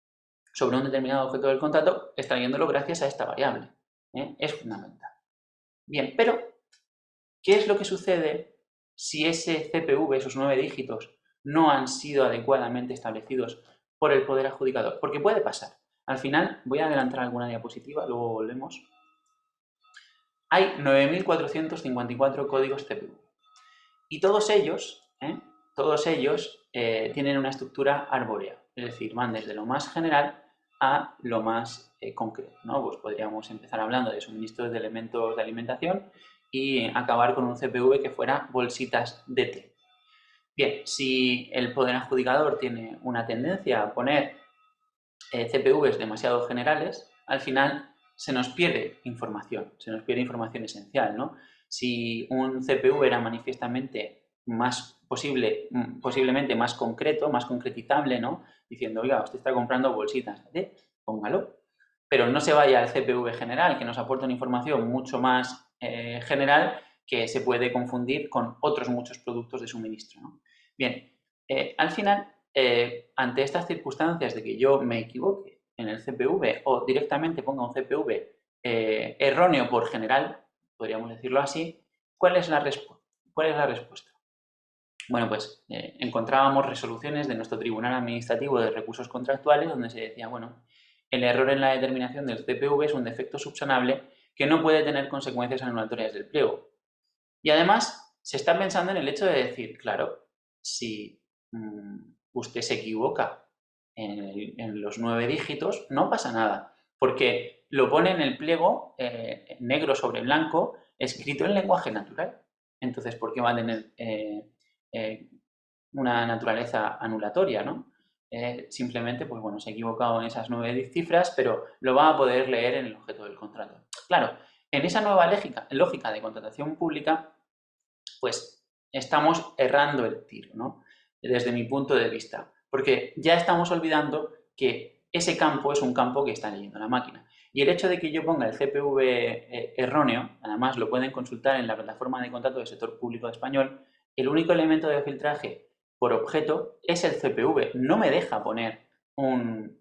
sobre un determinado objeto del contrato, extrayéndolo gracias a esta variable. Es fundamental. Bien, pero ¿qué es lo que sucede si ese CPV, esos 9 dígitos, no han sido adecuadamente establecidos por el poder adjudicador? Porque puede pasar. Al final, voy a adelantar alguna diapositiva, luego volvemos. Hay 9.454 códigos CPV. Y todos ellos tienen una estructura arbórea, es decir, van desde lo más general a lo más concreto, ¿no? Pues podríamos empezar hablando de suministros de elementos de alimentación y acabar con un CPV que fuera bolsitas de té. Bien, si el poder adjudicador tiene una tendencia a poner CPVs demasiado generales, al final se nos pierde información esencial, ¿no? Si un CPV era manifiestamente posiblemente más concreto, más concretizable, ¿no? Diciendo, oiga, usted está comprando bolsitas de té, póngalo. Pero no se vaya al CPV general, que nos aporta una información mucho más general que se puede confundir con otros muchos productos de suministro, ¿no? Bien, al final, ante estas circunstancias de que yo me equivoque en el CPV o directamente ponga un CPV erróneo por general, podríamos decirlo así, ¿cuál es la respuesta? Bueno, pues encontrábamos resoluciones de nuestro Tribunal Administrativo de Recursos Contractuales donde se decía, bueno, el error en la determinación del CPV es un defecto subsanable que no puede tener consecuencias anulatorias del pliego. Y además, se está pensando en el hecho de decir, claro, si usted se equivoca en los 9 dígitos, no pasa nada, porque lo pone en el pliego negro sobre blanco, escrito en lenguaje natural. Entonces, ¿por qué va a tener una naturaleza anulatoria, ¿no? Simplemente, pues bueno, se ha equivocado en esas 9 cifras, pero lo va a poder leer en el objeto del contrato. Claro, en esa nueva lógica de contratación pública, pues estamos errando el tiro, ¿no? Desde mi punto de vista, porque ya estamos olvidando que ese campo es un campo que está leyendo la máquina. Y el hecho de que yo ponga el CPV erróneo, además lo pueden consultar en la plataforma de contrato del sector público español, el único elemento de filtraje por objeto es el CPV. No me deja poner un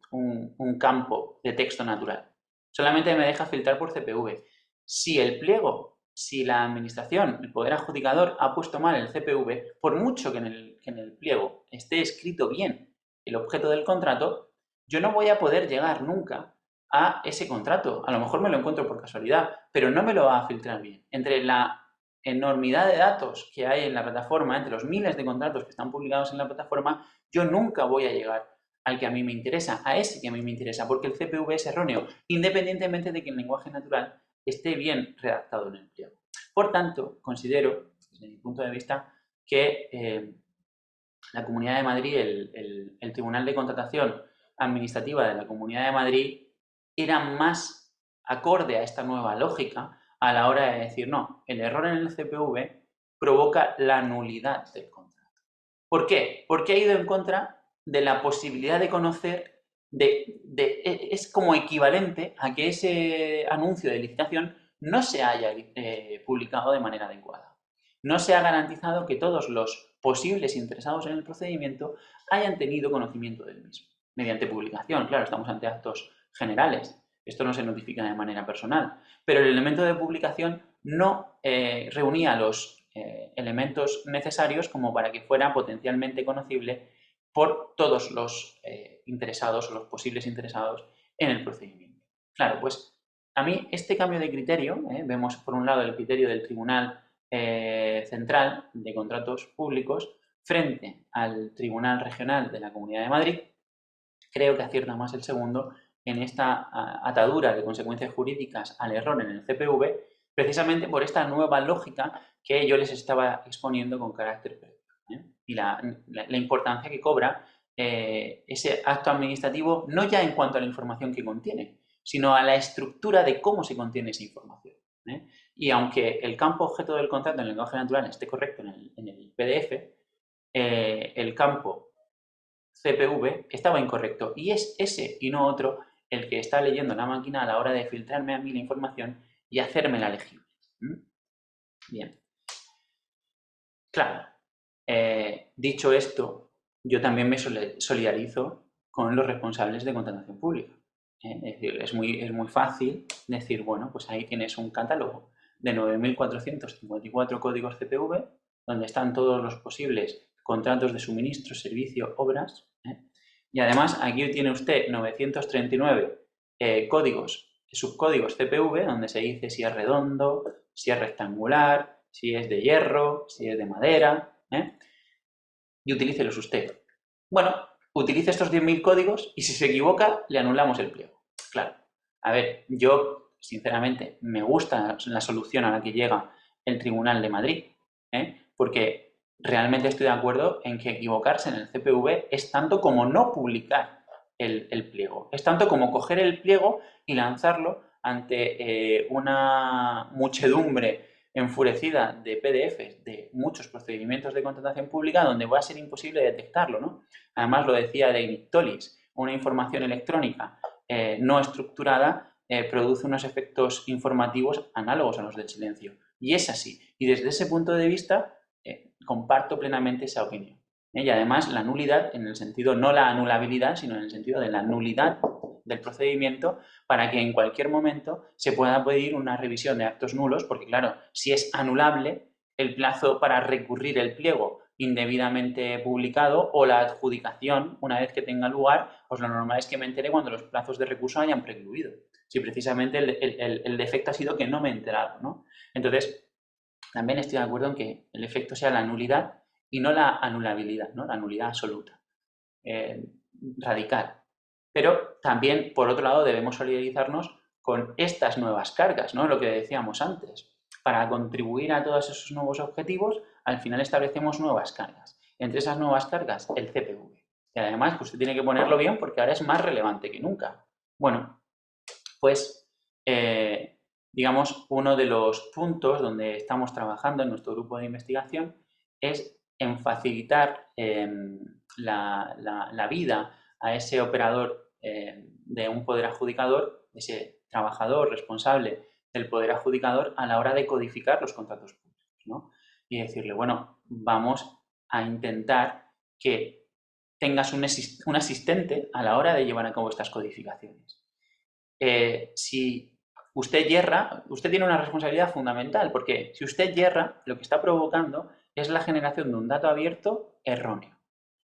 campo de texto natural. Solamente me deja filtrar por CPV. Si la administración, el poder adjudicador, ha puesto mal el CPV, por mucho que en el pliego esté escrito bien el objeto del contrato, yo no voy a poder llegar nunca a ese contrato. A lo mejor me lo encuentro por casualidad, pero no me lo va a filtrar bien. Entre la enormidad de datos que hay en la plataforma, entre los miles de contratos que están publicados en la plataforma, yo nunca voy a llegar al que a mí me interesa, a ese que a mí me interesa, porque el CPV es erróneo, independientemente de que el lenguaje natural esté bien redactado en el pliego. Por tanto, considero, desde mi punto de vista, que la Comunidad de Madrid, el Tribunal de Contratación Administrativa de la Comunidad de Madrid, era más acorde a esta nueva lógica a la hora de decir, no, el error en el CPV provoca la nulidad del contrato. ¿Por qué? Porque ha ido en contra de la posibilidad de conocer, es como equivalente a que ese anuncio de licitación no se haya publicado de manera adecuada. No se ha garantizado que todos los posibles interesados en el procedimiento hayan tenido conocimiento del mismo. Mediante publicación, claro, estamos ante actos generales. Esto no se notifica de manera personal. Pero el elemento de publicación no reunía los elementos necesarios como para que fuera potencialmente conocible por todos los interesados o los posibles interesados en el procedimiento. Claro, pues a mí este cambio de criterio, vemos por un lado el criterio del Tribunal Central de Contratos Públicos frente al Tribunal Regional de la Comunidad de Madrid, creo que acierta más el segundo en esta atadura de consecuencias jurídicas al error en el CPV precisamente por esta nueva lógica que yo les estaba exponiendo con carácter previo, y la importancia que cobra ese acto administrativo, no ya en cuanto a la información que contiene, sino a la estructura de cómo se contiene esa información. Y aunque el campo objeto del contrato en el lenguaje natural esté correcto en el PDF, el campo CPV estaba incorrecto, y es ese y no otro el que está leyendo la máquina a la hora de filtrarme a mí la información y hacérmela legible. Bien. Claro, dicho esto, yo también me solidarizo con los responsables de contratación pública. Es decir, es muy fácil decir, bueno, pues ahí tienes un catálogo de 9.454 códigos CPV, donde están todos los posibles contratos de suministro, servicio, obras. Y además, aquí tiene usted 939 subcódigos CPV, donde se dice si es redondo, si es rectangular, si es de hierro, si es de madera, y utilícelos usted. Bueno, utilice estos 10.000 códigos y si se equivoca, le anulamos el pliego. Claro, a ver, yo, sinceramente, me gusta la solución a la que llega el Tribunal de Madrid, porque realmente estoy de acuerdo en que equivocarse en el CPV es tanto como no publicar el pliego. Es tanto como coger el pliego y lanzarlo ante una muchedumbre enfurecida de PDFs de muchos procedimientos de contratación pública donde va a ser imposible detectarlo, ¿no? Además, lo decía David Tollis, una información electrónica no estructurada produce unos efectos informativos análogos a los del silencio. Y es así. Y desde ese punto de vista comparto plenamente esa opinión. Y además la nulidad, en el sentido, no la anulabilidad, sino en el sentido de la nulidad del procedimiento, para que en cualquier momento se pueda pedir una revisión de actos nulos, porque claro, si es anulable, el plazo para recurrir el pliego indebidamente publicado o la adjudicación, una vez que tenga lugar, pues lo normal es que me entere cuando los plazos de recurso hayan precluido. Si precisamente el defecto ha sido que no me he enterado, ¿no? Entonces, también estoy de acuerdo en que el efecto sea la nulidad y no la anulabilidad, ¿no? La nulidad absoluta, radical. Pero también, por otro lado, debemos solidarizarnos con estas nuevas cargas, ¿no? Lo que decíamos antes. Para contribuir a todos esos nuevos objetivos, al final establecemos nuevas cargas. Entre esas nuevas cargas, el CPV. Y además, pues usted tiene que ponerlo bien porque ahora es más relevante que nunca. Bueno, pues, digamos, uno de los puntos donde estamos trabajando en nuestro grupo de investigación es en facilitar la vida a ese operador de un poder adjudicador, ese trabajador responsable del poder adjudicador a la hora de codificar los contratos públicos, ¿no? Y decirle, bueno, vamos a intentar que tengas un asistente a la hora de llevar a cabo estas codificaciones. Si usted yerra, usted tiene una responsabilidad fundamental, porque si usted yerra, lo que está provocando es la generación de un dato abierto erróneo.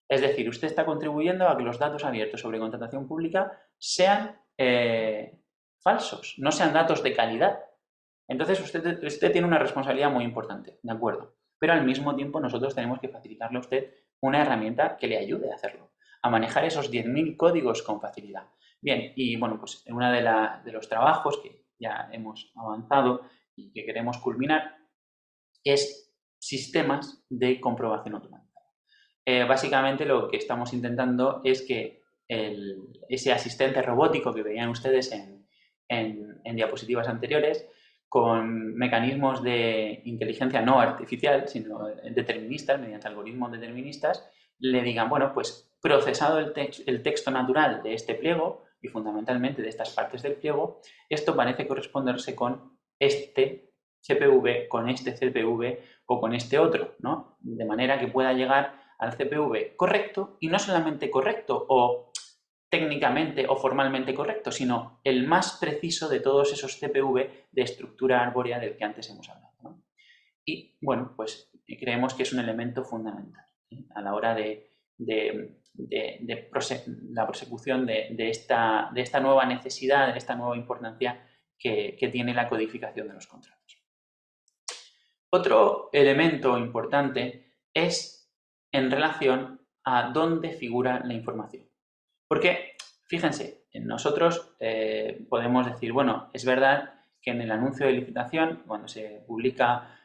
Es decir, usted está contribuyendo a que los datos abiertos sobre contratación pública sean falsos, no sean datos de calidad. Entonces, usted tiene una responsabilidad muy importante, ¿de acuerdo? Pero al mismo tiempo nosotros tenemos que facilitarle a usted una herramienta que le ayude a hacerlo, a manejar esos 10.000 códigos con facilidad. Bien, y bueno, pues uno de los trabajos que ya hemos avanzado y que queremos culminar es sistemas de comprobación automática. Básicamente lo que estamos intentando es que ese asistente robótico que veían ustedes en diapositivas anteriores, con mecanismos de inteligencia no artificial, sino deterministas, mediante algoritmos deterministas, le digan, bueno, pues procesado el texto natural de este pliego y fundamentalmente de estas partes del pliego, esto parece corresponderse con este CPV, con este CPV o con este otro, ¿no? De manera que pueda llegar al CPV correcto, y no solamente correcto o técnicamente o formalmente correcto, sino el más preciso de todos esos CPV de estructura arbórea del que antes hemos hablado, ¿no? Y bueno, pues creemos que es un elemento fundamental a la hora de la prosecución de esta nueva necesidad, de esta nueva importancia que tiene la codificación de los contratos. Otro elemento importante es en relación a dónde figura la información. Porque, fíjense, nosotros podemos decir, bueno, es verdad que en el anuncio de licitación, cuando se publica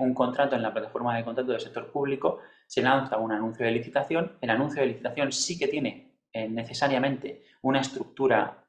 un contrato en la plataforma de contrato del sector público, se lanza un anuncio de licitación. El anuncio de licitación sí que tiene necesariamente una estructura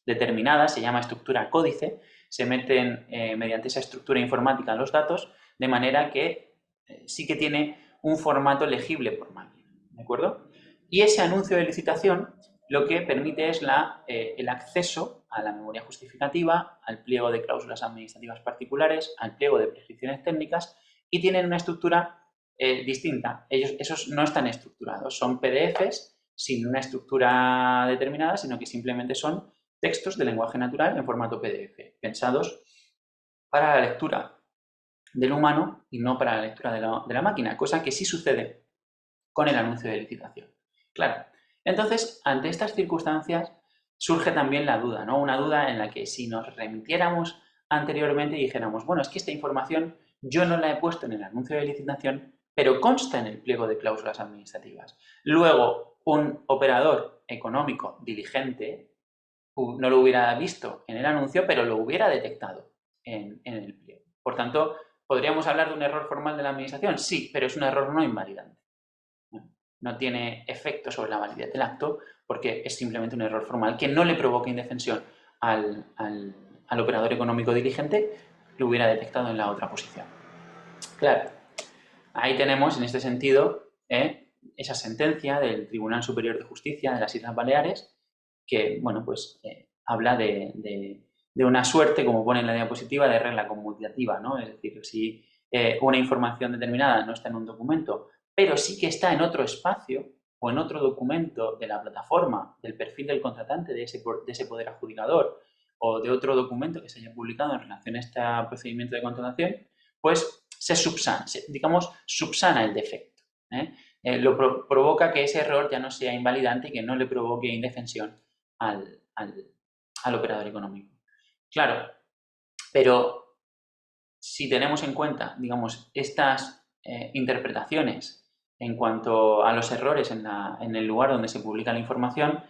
determinada, se llama estructura códice, se meten mediante esa estructura informática los datos, de manera que sí que tiene un formato legible por máquina, ¿de acuerdo? Y ese anuncio de licitación lo que permite es el acceso a la memoria justificativa, al pliego de cláusulas administrativas particulares, al pliego de prescripciones técnicas, y tienen una estructura distinta. Esos no están estructurados, son PDFs sin una estructura determinada, sino que simplemente son textos de lenguaje natural en formato PDF, pensados para la lectura del humano y no para la lectura de la máquina, cosa que sí sucede con el anuncio de licitación. Claro, entonces, ante estas circunstancias surge también la duda, ¿no? Una duda en la que si nos remitiéramos anteriormente y dijéramos, bueno, es que esta información yo no la he puesto en el anuncio de licitación, pero consta en el pliego de cláusulas administrativas. Luego, un operador económico diligente no lo hubiera visto en el anuncio, pero lo hubiera detectado en el pliego. Por tanto, ¿podríamos hablar de un error formal de la administración? Sí, pero es un error no invalidante. No tiene efecto sobre la validez del acto porque es simplemente un error formal que no le provoca indefensión al operador económico diligente, lo hubiera detectado en la otra posición. Claro, ahí tenemos en este sentido esa sentencia del Tribunal Superior de Justicia de las Islas Baleares que, bueno, pues habla de una suerte, como pone en la diapositiva, de regla conmutativa, ¿no? Es decir, si una información determinada no está en un documento, pero sí que está en otro espacio o en otro documento de la plataforma, del perfil del contratante, de ese poder adjudicador, o de otro documento que se haya publicado en relación a este procedimiento de contratación, pues se subsana el defecto. Lo provoca que ese error ya no sea invalidante y que no le provoque indefensión al operador económico. Claro, pero si tenemos en cuenta, digamos, estas interpretaciones en cuanto a los errores en el lugar donde se publica la información,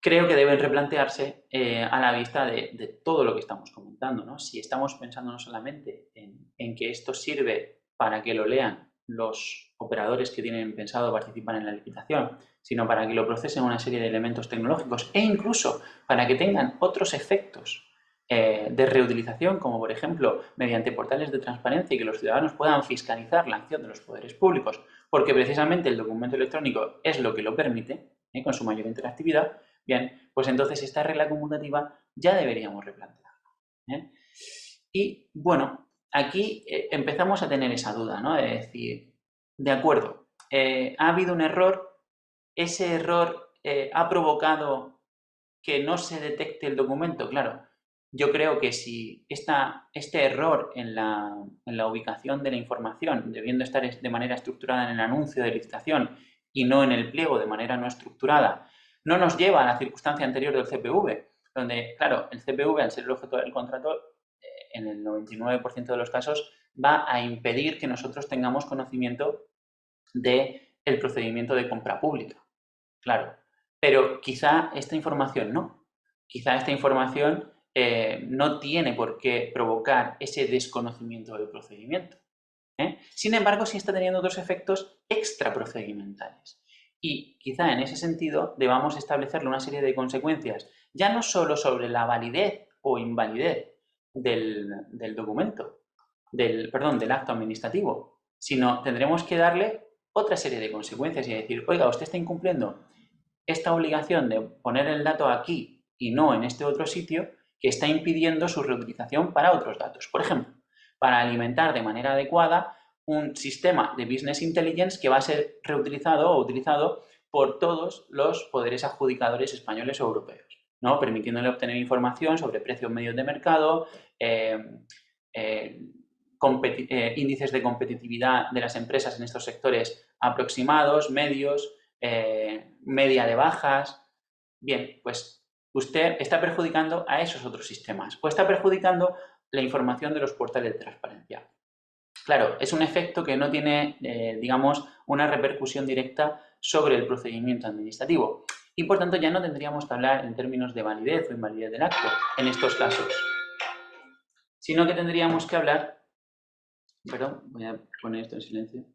creo que deben replantearse a la vista de todo lo que estamos comentando, ¿no? Si estamos pensando no solamente en que esto sirve para que lo lean los operadores que tienen pensado participar en la licitación, sino para que lo procesen una serie de elementos tecnológicos e incluso para que tengan otros efectos de reutilización, como por ejemplo mediante portales de transparencia y que los ciudadanos puedan fiscalizar la acción de los poderes públicos, porque precisamente el documento electrónico es lo que lo permite, con su mayor interactividad. Bien, pues entonces esta regla conmutativa ya deberíamos replantearla. Y bueno, aquí empezamos a tener esa duda, ¿no? De decir, de acuerdo, ha habido un error, ese error ha provocado que no se detecte el documento. Claro, yo creo que si este error en la ubicación de la información, debiendo estar de manera estructurada en el anuncio de licitación y no en el pliego de manera no estructurada, no nos lleva a la circunstancia anterior del CPV, donde, claro, el CPV, al ser el objeto del contrato, en el 99% de los casos, va a impedir que nosotros tengamos conocimiento del procedimiento de compra pública. Claro, pero quizá esta información no. Quizá esta información no tiene por qué provocar ese desconocimiento del procedimiento. Sin embargo, sí está teniendo otros efectos extraprocedimentales. Y quizá en ese sentido debamos establecerle una serie de consecuencias, ya no solo sobre la validez o invalidez del documento, del acto administrativo, sino tendremos que darle otra serie de consecuencias y decir, oiga, usted está incumpliendo esta obligación de poner el dato aquí y no en este otro sitio, que está impidiendo su reutilización para otros datos. Por ejemplo, para alimentar de manera adecuada un sistema de business intelligence que va a ser reutilizado o utilizado por todos los poderes adjudicadores españoles o europeos, ¿no? Permitiéndole obtener información sobre precios medios de mercado, índices de competitividad de las empresas en estos sectores aproximados, medios, media de bajas. Bien, pues usted está perjudicando a esos otros sistemas o está perjudicando la información de los portales de transparencia. Claro, es un efecto que no tiene, digamos, una repercusión directa sobre el procedimiento administrativo. y por tanto ya no tendríamos que hablar en términos de validez o invalidez del acto en estos casos, sino que tendríamos que hablar, perdón, voy a poner esto en silencio,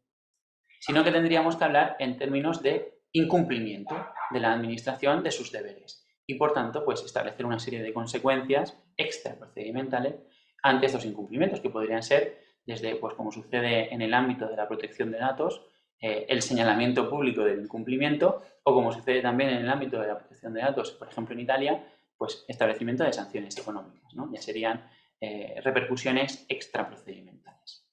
sino que tendríamos que hablar en términos de incumplimiento de la administración de sus deberes y por tanto pues establecer una serie de consecuencias extraprocedimentales ante estos incumplimientos, que podrían ser desde, pues como sucede en el ámbito de la protección de datos, el señalamiento público del incumplimiento, o como sucede también en el ámbito de la protección de datos, por ejemplo en Italia, pues establecimiento de sanciones económicas, ¿no? Ya serían repercusiones extraprocedimentales.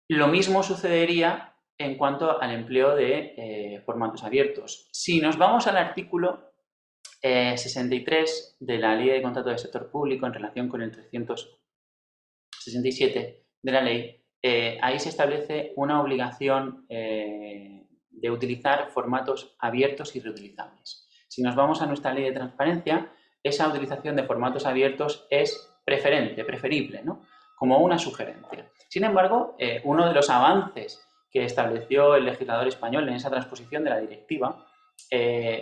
Lo mismo sucedería en cuanto al empleo de formatos abiertos. Si nos vamos al artículo 63 de la Ley de Contrato del Sector Público en relación con el 367 de la ley, ahí se establece una obligación de utilizar formatos abiertos y reutilizables. Si nos vamos a nuestra ley de transparencia, esa utilización de formatos abiertos es preferible, ¿no? Como una sugerencia. Sin embargo, uno de los avances que estableció el legislador español en esa transposición de la directiva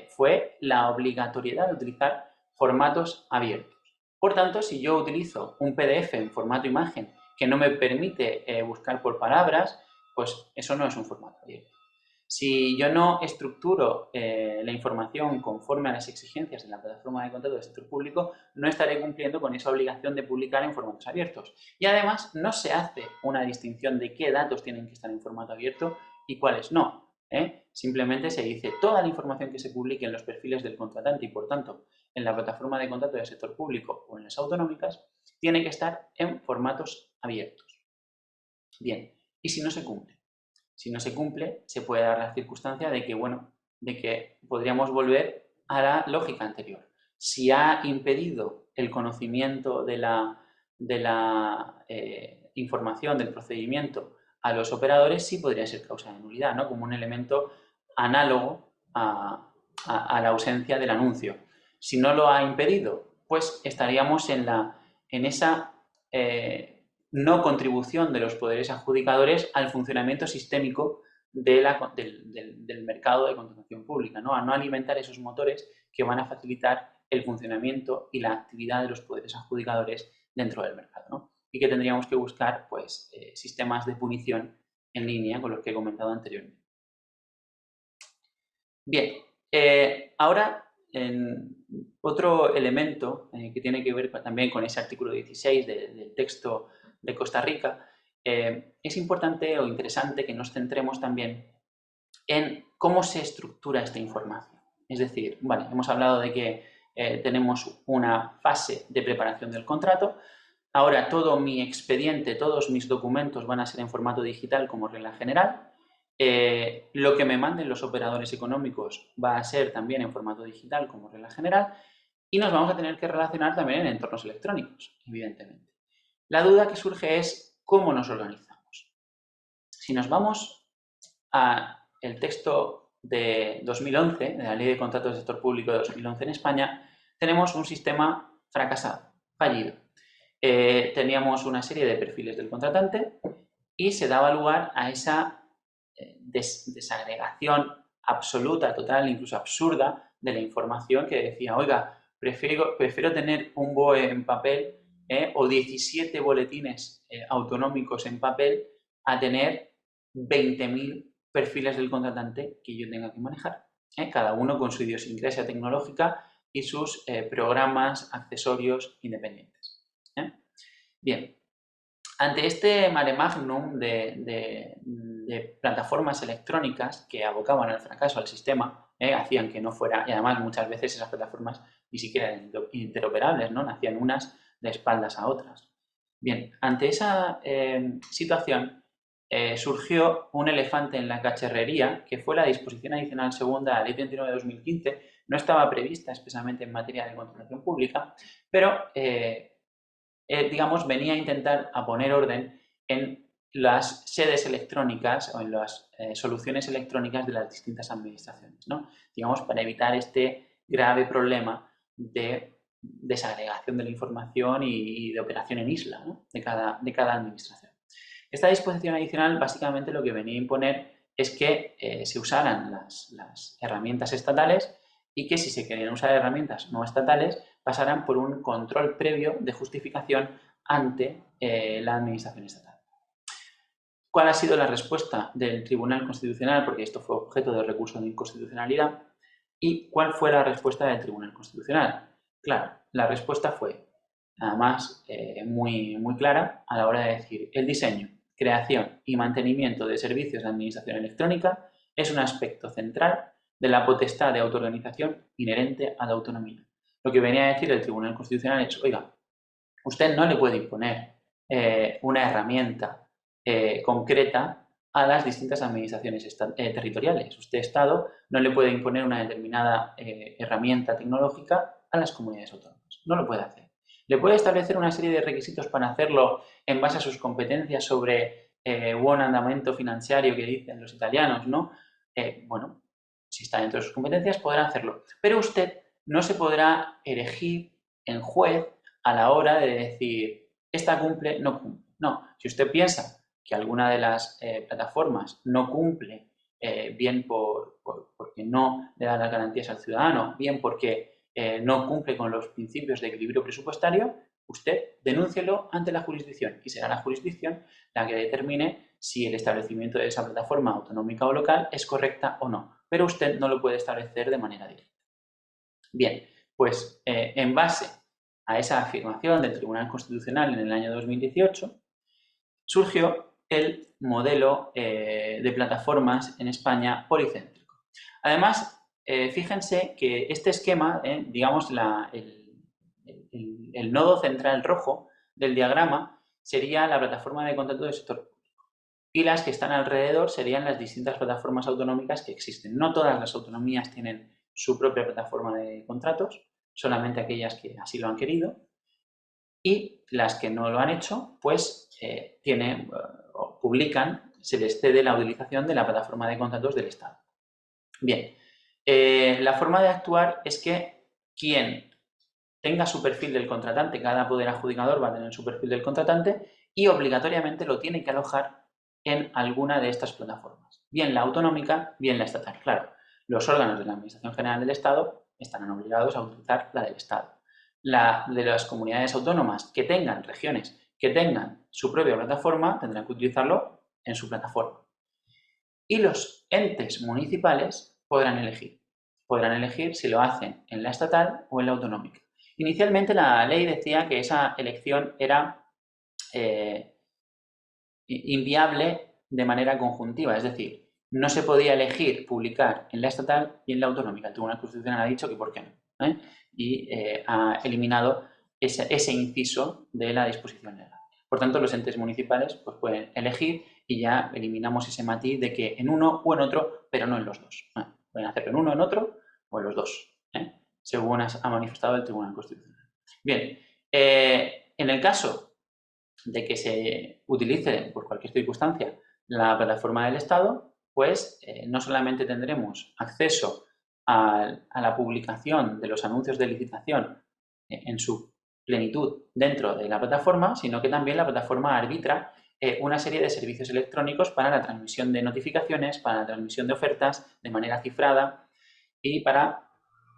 fue la obligatoriedad de utilizar formatos abiertos. Por tanto, si yo utilizo un PDF en formato imagen que no me permite buscar por palabras, pues eso no es un formato abierto. Si yo no estructuro la información conforme a las exigencias de la plataforma de contrato del sector público, no estaré cumpliendo con esa obligación de publicar en formatos abiertos. Y además no se hace una distinción de qué datos tienen que estar en formato abierto y cuáles no. Simplemente se dice toda la información que se publique en los perfiles del contratante y por tanto en la plataforma de contrato del sector público o en las autonómicas tiene que estar en formatos abiertos. Bien, ¿y si no se cumple? Si no se cumple, se puede dar la circunstancia de que, bueno, de que podríamos volver a la lógica anterior. Si ha impedido el conocimiento de la información del procedimiento a los operadores, sí podría ser causa de nulidad, ¿no? Como un elemento análogo a la ausencia del anuncio. Si no lo ha impedido, pues estaríamos en esa no contribución de los poderes adjudicadores al funcionamiento sistémico del mercado de contratación pública, ¿no? A no alimentar esos motores que van a facilitar el funcionamiento y la actividad de los poderes adjudicadores dentro del mercado, ¿no? Y que tendríamos que buscar pues, sistemas de punición en línea con los que he comentado anteriormente. Bien, ahora otro elemento que tiene que ver también con ese artículo 16 del texto de Costa Rica, es importante o interesante que nos centremos también en cómo se estructura esta información. Es decir, vale, hemos hablado de que tenemos una fase de preparación del contrato. Ahora todo mi expediente, todos mis documentos van a ser en formato digital como regla general. Lo que me manden los operadores económicos va a ser también en formato digital como regla general y nos vamos a tener que relacionar también en entornos electrónicos, evidentemente. La duda que surge es cómo nos organizamos. Si nos vamos al texto de 2011, de la Ley de Contratos del Sector Público de 2011 en España, tenemos un sistema fracasado, fallido. Teníamos una serie de perfiles del contratante y se daba lugar a esa desagregación absoluta, total, incluso absurda de la información que decía, oiga, prefiero tener un BOE en papel o 17 boletines autonómicos en papel a tener 20.000 perfiles del contratante que yo tenga que manejar, cada uno con su idiosincrasia tecnológica y sus programas, accesorios independientes. Bien, ante este mare magnum de plataformas electrónicas que abocaban al fracaso al sistema, hacían que no fuera, y además muchas veces esas plataformas ni siquiera eran interoperables, ¿no? Nacían unas de espaldas a otras. Bien, ante esa situación surgió un elefante en la cacharrería, que fue la disposición adicional segunda a la Ley 29 de 2015, no estaba prevista expresamente en materia de contratación pública, pero digamos, venía a intentar a poner orden en las sedes electrónicas o en las soluciones electrónicas de las distintas administraciones, ¿no? Digamos, para evitar este grave problema de desagregación de la información y de operación en isla, ¿no? de cada administración. Esta disposición adicional básicamente lo que venía a imponer es que se usaran las herramientas estatales y que si se querían usar herramientas no estatales pasaran por un control previo de justificación ante la administración estatal. ¿Cuál ha sido la respuesta del Tribunal Constitucional? Porque esto fue objeto de recurso de inconstitucionalidad. ¿Y cuál fue la respuesta del Tribunal Constitucional? Claro, la respuesta fue, además, muy clara a la hora de decir: el diseño, creación y mantenimiento de servicios de administración electrónica es un aspecto central de la potestad de autoorganización inherente a la autonomía. Lo que venía a decir el Tribunal Constitucional es: oiga, usted no le puede imponer una herramienta concreta a las distintas administraciones territoriales. Usted, Estado, no le puede imponer una determinada herramienta tecnológica a las comunidades autónomas. No lo puede hacer. Le puede establecer una serie de requisitos para hacerlo en base a sus competencias sobre buen andamento financiero que dicen los italianos, ¿no? Bueno, si está dentro de sus competencias, podrá hacerlo. Pero usted no se podrá erigir en juez a la hora de decir: esta cumple, no cumple. No, si usted piensa que alguna de las plataformas no cumple, bien porque no le da las garantías al ciudadano, bien porque no cumple con los principios de equilibrio presupuestario, usted denúncielo ante la jurisdicción y será la jurisdicción la que determine si el establecimiento de esa plataforma autonómica o local es correcta o no, pero usted no lo puede establecer de manera directa. Bien, pues en base a esa afirmación del Tribunal Constitucional en el año 2018, surgió el modelo de plataformas en España policéntrico. Además, fíjense que este esquema, digamos, el nodo central rojo del diagrama sería la plataforma de contrato del sector público. Y las que están alrededor serían las distintas plataformas autonómicas que existen. No todas las autonomías tienen su propia plataforma de contratos, solamente aquellas que así lo han querido. Y las que no lo han hecho, pues tienen o publican, se les cede la utilización de la plataforma de contratos del Estado. Bien, la forma de actuar es que quien tenga su perfil del contratante, cada poder adjudicador va a tener su perfil del contratante y obligatoriamente lo tiene que alojar en alguna de estas plataformas, bien la autonómica, bien la estatal. Claro, los órganos de la Administración General del Estado estarán obligados a utilizar la del Estado. La de las comunidades autónomas que tengan, regiones que tengan su propia plataforma, tendrán que utilizarlo en su plataforma. Y los entes municipales podrán elegir. Podrán elegir si lo hacen en la estatal o en la autonómica. Inicialmente la ley decía que esa elección era inviable de manera conjuntiva, es decir, no se podía elegir publicar en la estatal y en la autonómica. El Tribunal Constitucional ha dicho que por qué no, y ha eliminado ese inciso de la disposición legal. Por tanto, los entes municipales pues, pueden elegir y ya eliminamos ese matiz de que en uno o en otro, pero no en los dos. Pueden hacerlo en uno, en otro o en los dos, según ha manifestado el Tribunal Constitucional. Bien, en el caso de que se utilice por cualquier circunstancia la plataforma del Estado, pues no solamente tendremos acceso a la publicación de los anuncios de licitación en su plenitud dentro de la plataforma, sino que también la plataforma arbitra una serie de servicios electrónicos para la transmisión de notificaciones, para la transmisión de ofertas de manera cifrada y para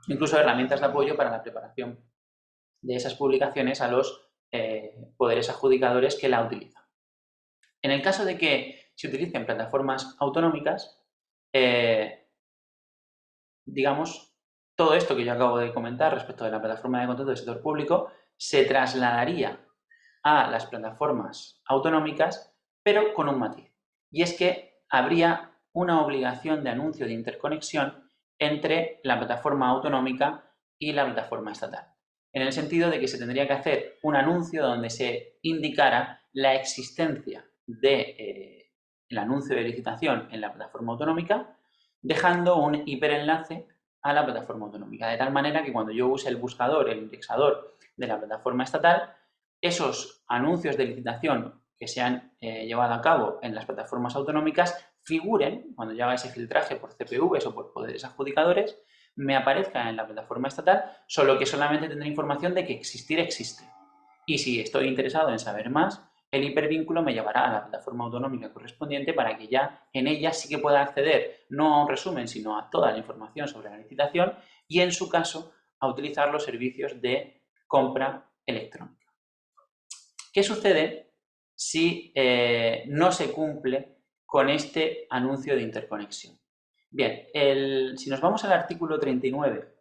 incluso herramientas de apoyo para la preparación de esas publicaciones a los poderes adjudicadores que la utilizan. En el caso de que se utilicen plataformas autonómicas, digamos, todo esto que yo acabo de comentar respecto de la plataforma de contrato del sector público se trasladaría a las plataformas autonómicas, pero con un matiz. Y es que habría una obligación de anuncio de interconexión entre la plataforma autonómica y la plataforma estatal, en el sentido de que se tendría que hacer un anuncio donde se indicara la existencia del anuncio de licitación en la plataforma autonómica, dejando un hiperenlace a la plataforma autonómica, de tal manera que cuando yo use el buscador, el indexador de la plataforma estatal, esos anuncios de licitación que se han llevado a cabo en las plataformas autonómicas figuren, cuando yo haga ese filtraje por CPVs o por poderes adjudicadores, me aparezca en la plataforma estatal, solo que solamente tendré información de que existir existe. Y si estoy interesado en saber más, el hipervínculo me llevará a la plataforma autonómica correspondiente para que ya en ella sí que pueda acceder no a un resumen, sino a toda la información sobre la licitación y, en su caso, a utilizar los servicios de compra electrónica. ¿Qué sucede si no se cumple con este anuncio de interconexión? Bien, si nos vamos al artículo 39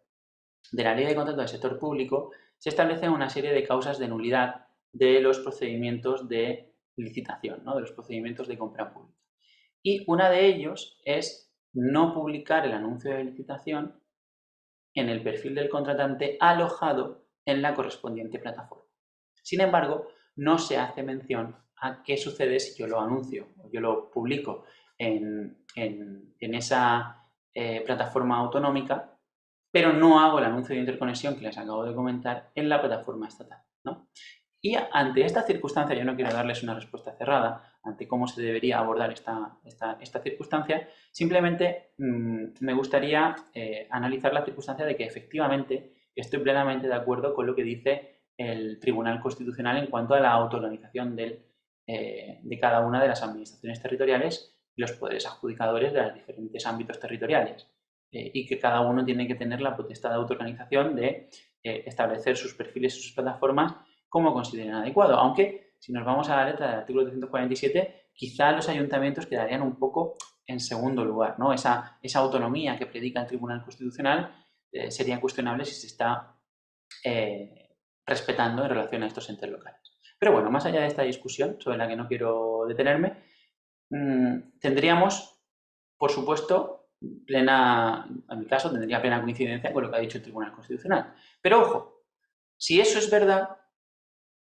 de la Ley de Contratos del Sector Público, se establecen una serie de causas de nulidad de los procedimientos de licitación, ¿no? De los procedimientos de compra pública. Y una de ellos es no publicar el anuncio de licitación en el perfil del contratante alojado en la correspondiente plataforma. Sin embargo, no se hace mención a qué sucede si yo lo anuncio o yo lo publico en esa plataforma autonómica, pero no hago el anuncio de interconexión que les acabo de comentar en la plataforma estatal, ¿no? Y ante esta circunstancia, yo no quiero darles una respuesta cerrada ante cómo se debería abordar esta circunstancia, simplemente me gustaría analizar la circunstancia de que efectivamente estoy plenamente de acuerdo con lo que dice el Tribunal Constitucional en cuanto a la autoorganización de cada una de las administraciones territoriales y los poderes adjudicadores de los diferentes ámbitos territoriales, y que cada uno tiene que tener la potestad de autoorganización de establecer sus perfiles y sus plataformas como consideren adecuado, aunque si nos vamos a la letra del artículo 347, quizá los ayuntamientos quedarían un poco en segundo lugar, ¿no? Esa autonomía que predica el Tribunal Constitucional sería cuestionable si se está respetando en relación a estos entes locales. Pero bueno, más allá de esta discusión, sobre la que no quiero detenerme, tendríamos, por supuesto, en mi caso, tendría plena coincidencia con lo que ha dicho el Tribunal Constitucional. Pero ojo, si eso es verdad,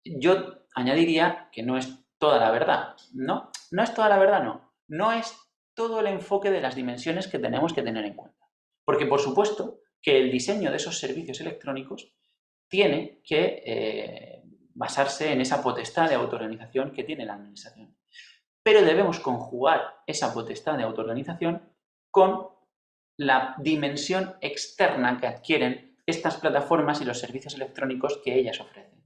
yo añadiría que no es toda la verdad, ¿no? No es toda la verdad, no. No es todo el enfoque de las dimensiones que tenemos que tener en cuenta. Porque, por supuesto, que el diseño de esos servicios electrónicos tiene que basarse en esa potestad de autoorganización que tiene la Administración. Pero debemos conjugar esa potestad de autoorganización con la dimensión externa que adquieren estas plataformas y los servicios electrónicos que ellas ofrecen.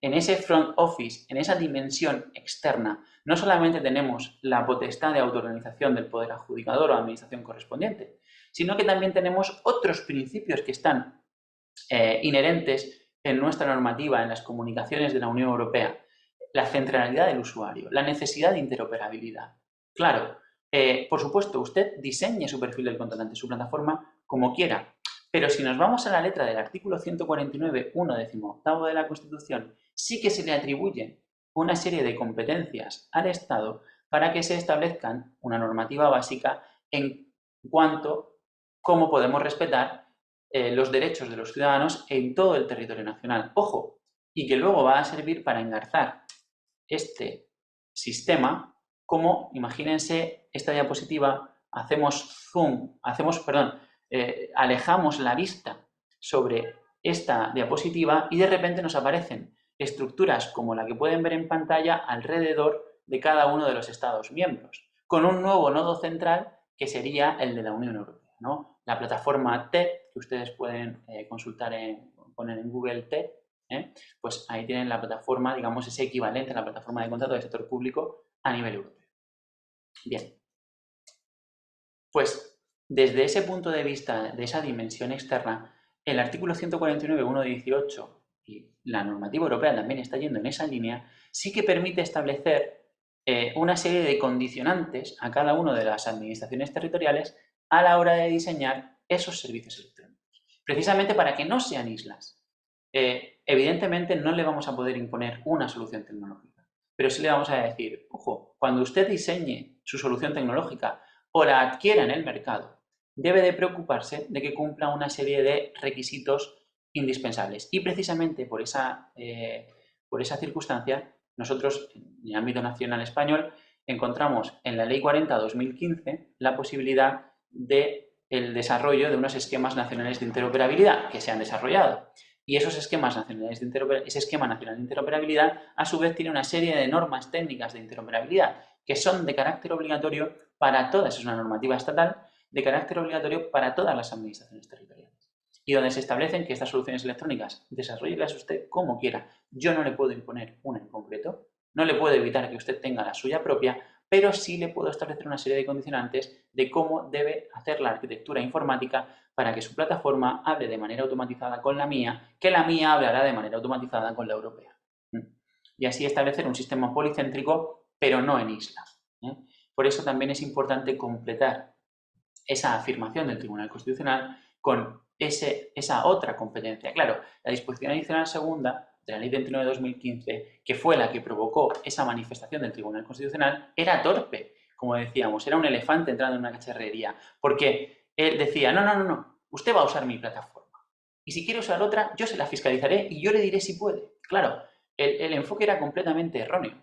En ese front office, en esa dimensión externa, no solamente tenemos la potestad de autoorganización del poder adjudicador o administración correspondiente, sino que también tenemos otros principios que están inherentes en nuestra normativa, en las comunicaciones de la Unión Europea. La centralidad del usuario, la necesidad de interoperabilidad. Claro, por supuesto, usted diseñe su perfil del contratante, su plataforma, como quiera, pero si nos vamos a la letra del artículo 149, 118 de la Constitución, sí que se le atribuye una serie de competencias al Estado para que se establezcan una normativa básica en cuanto a cómo podemos respetar los derechos de los ciudadanos en todo el territorio nacional. Ojo, y que luego va a servir para engarzar este sistema como, imagínense esta diapositiva, alejamos la vista sobre esta diapositiva y de repente nos aparecen estructuras como la que pueden ver en pantalla alrededor de cada uno de los Estados miembros, con un nuevo nodo central que sería el de la Unión Europea, ¿no? La plataforma TED, que ustedes pueden consultar, poner en Google TED, pues ahí tienen la plataforma, digamos, ese equivalente a la plataforma de contrato del sector público a nivel europeo. Bien, pues desde ese punto de vista, de esa dimensión externa, el artículo 149.1.18 y la normativa europea también está yendo en esa línea, sí que permite establecer una serie de condicionantes a cada una de las administraciones territoriales a la hora de diseñar esos servicios electrónicos, precisamente para que no sean islas. Evidentemente no le vamos a poder imponer una solución tecnológica, pero sí le vamos a decir, ojo, cuando usted diseñe su solución tecnológica o la adquiera en el mercado, debe de preocuparse de que cumpla una serie de requisitos indispensables. Y precisamente por esa circunstancia, nosotros, en el ámbito nacional español, encontramos en la Ley 40/2015 la posibilidad del desarrollo de unos esquemas nacionales de interoperabilidad que se han desarrollado. Y esos esquemas nacionales ese esquema nacional de interoperabilidad, a su vez, tiene una serie de normas técnicas de interoperabilidad que son de carácter obligatorio para todas, es una normativa estatal, de carácter obligatorio para todas las administraciones territoriales. Y donde se establecen que estas soluciones electrónicas, desarrollelas usted como quiera. Yo no le puedo imponer una en concreto, no le puedo evitar que usted tenga la suya propia, pero sí le puedo establecer una serie de condicionantes de cómo debe hacer la arquitectura informática para que su plataforma hable de manera automatizada con la mía, que la mía hablará de manera automatizada con la europea. Y así establecer un sistema policéntrico, pero no en isla. Por eso también es importante completar esa afirmación del Tribunal Constitucional con esa otra competencia. Claro, la disposición adicional segunda de la Ley 29 de 2015, que fue la que provocó esa manifestación del Tribunal Constitucional, era torpe, como decíamos, era un elefante entrando en una cacharrería, porque él decía, no, usted va a usar mi plataforma, y si quiere usar otra, yo se la fiscalizaré y yo le diré si puede. Claro, el enfoque era completamente erróneo.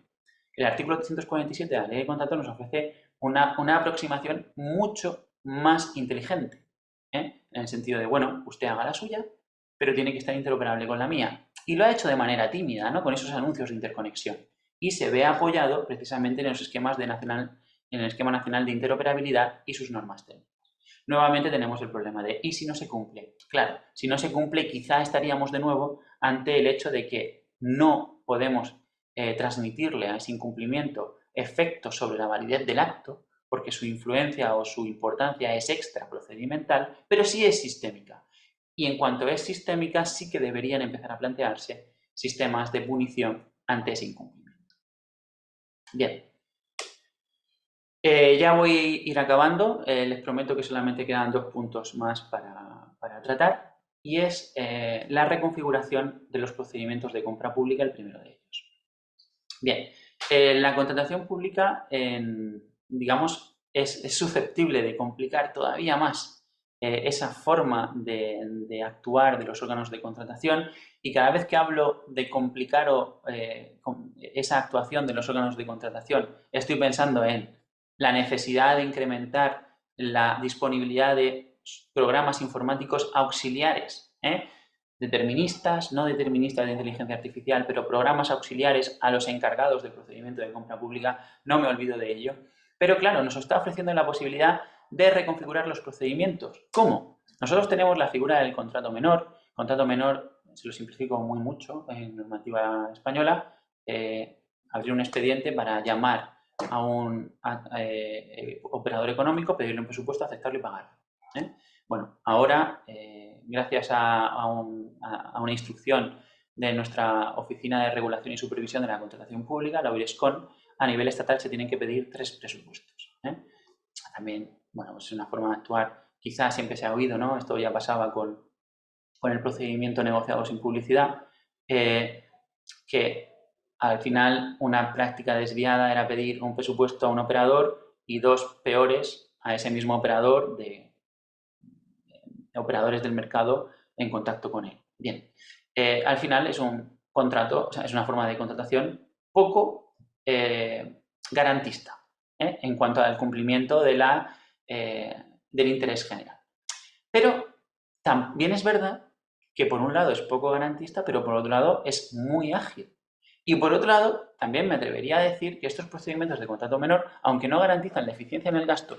El artículo 347 de la Ley de Contrato nos ofrece una aproximación mucho más inteligente, en el sentido de, bueno, usted haga la suya, pero tiene que estar interoperable con la mía. Y lo ha hecho de manera tímida, ¿no? Con esos anuncios de interconexión. Y se ve apoyado precisamente en los esquemas en el esquema nacional de interoperabilidad y sus normas técnicas. Nuevamente tenemos el problema de, ¿y si no se cumple? Claro, si no se cumple, quizá estaríamos de nuevo ante el hecho de que no podemos transmitirle a ese incumplimiento efectos sobre la validez del acto, porque su influencia o su importancia es extra procedimental, pero sí es sistémica. Y en cuanto es sistémica, sí que deberían empezar a plantearse sistemas de punición ante ese incumplimiento. Bien. Ya voy a ir acabando. Les prometo que solamente quedan 2 puntos más para tratar. Y es la reconfiguración de los procedimientos de compra pública, el primero de ellos. Bien, la contratación pública, digamos, es susceptible de complicar todavía más esa forma de actuar de los órganos de contratación, y cada vez que hablo de complicar esa actuación de los órganos de contratación, estoy pensando en la necesidad de incrementar la disponibilidad de programas informáticos auxiliares, deterministas, no deterministas de inteligencia artificial, pero programas auxiliares a los encargados del procedimiento de compra pública, no me olvido de ello. Pero claro, nos está ofreciendo la posibilidad de reconfigurar los procedimientos. ¿Cómo? Nosotros tenemos la figura del contrato menor. Contrato menor, se lo simplifico muy mucho en normativa española, abrir un expediente para llamar a un operador económico, pedirle un presupuesto, aceptarlo y pagarlo. Bueno, ahora, gracias a una instrucción de nuestra Oficina de Regulación y Supervisión de la Contratación Pública, la OIRESCON, a nivel estatal se tienen que pedir 3 presupuestos. También, bueno, es una forma de actuar, quizás siempre se ha oído, ¿no? Esto ya pasaba con el procedimiento negociado sin publicidad, que al final una práctica desviada era pedir un presupuesto a un operador y 2 peores a ese mismo operador de operadores del mercado en contacto con él. Bien, al final es un contrato, o sea, es una forma de contratación poco garantista en cuanto al cumplimiento del interés general. Pero también es verdad que por un lado es poco garantista, pero por otro lado es muy ágil. Y por otro lado, también me atrevería a decir que estos procedimientos de contrato menor, aunque no garantizan la eficiencia en el gasto,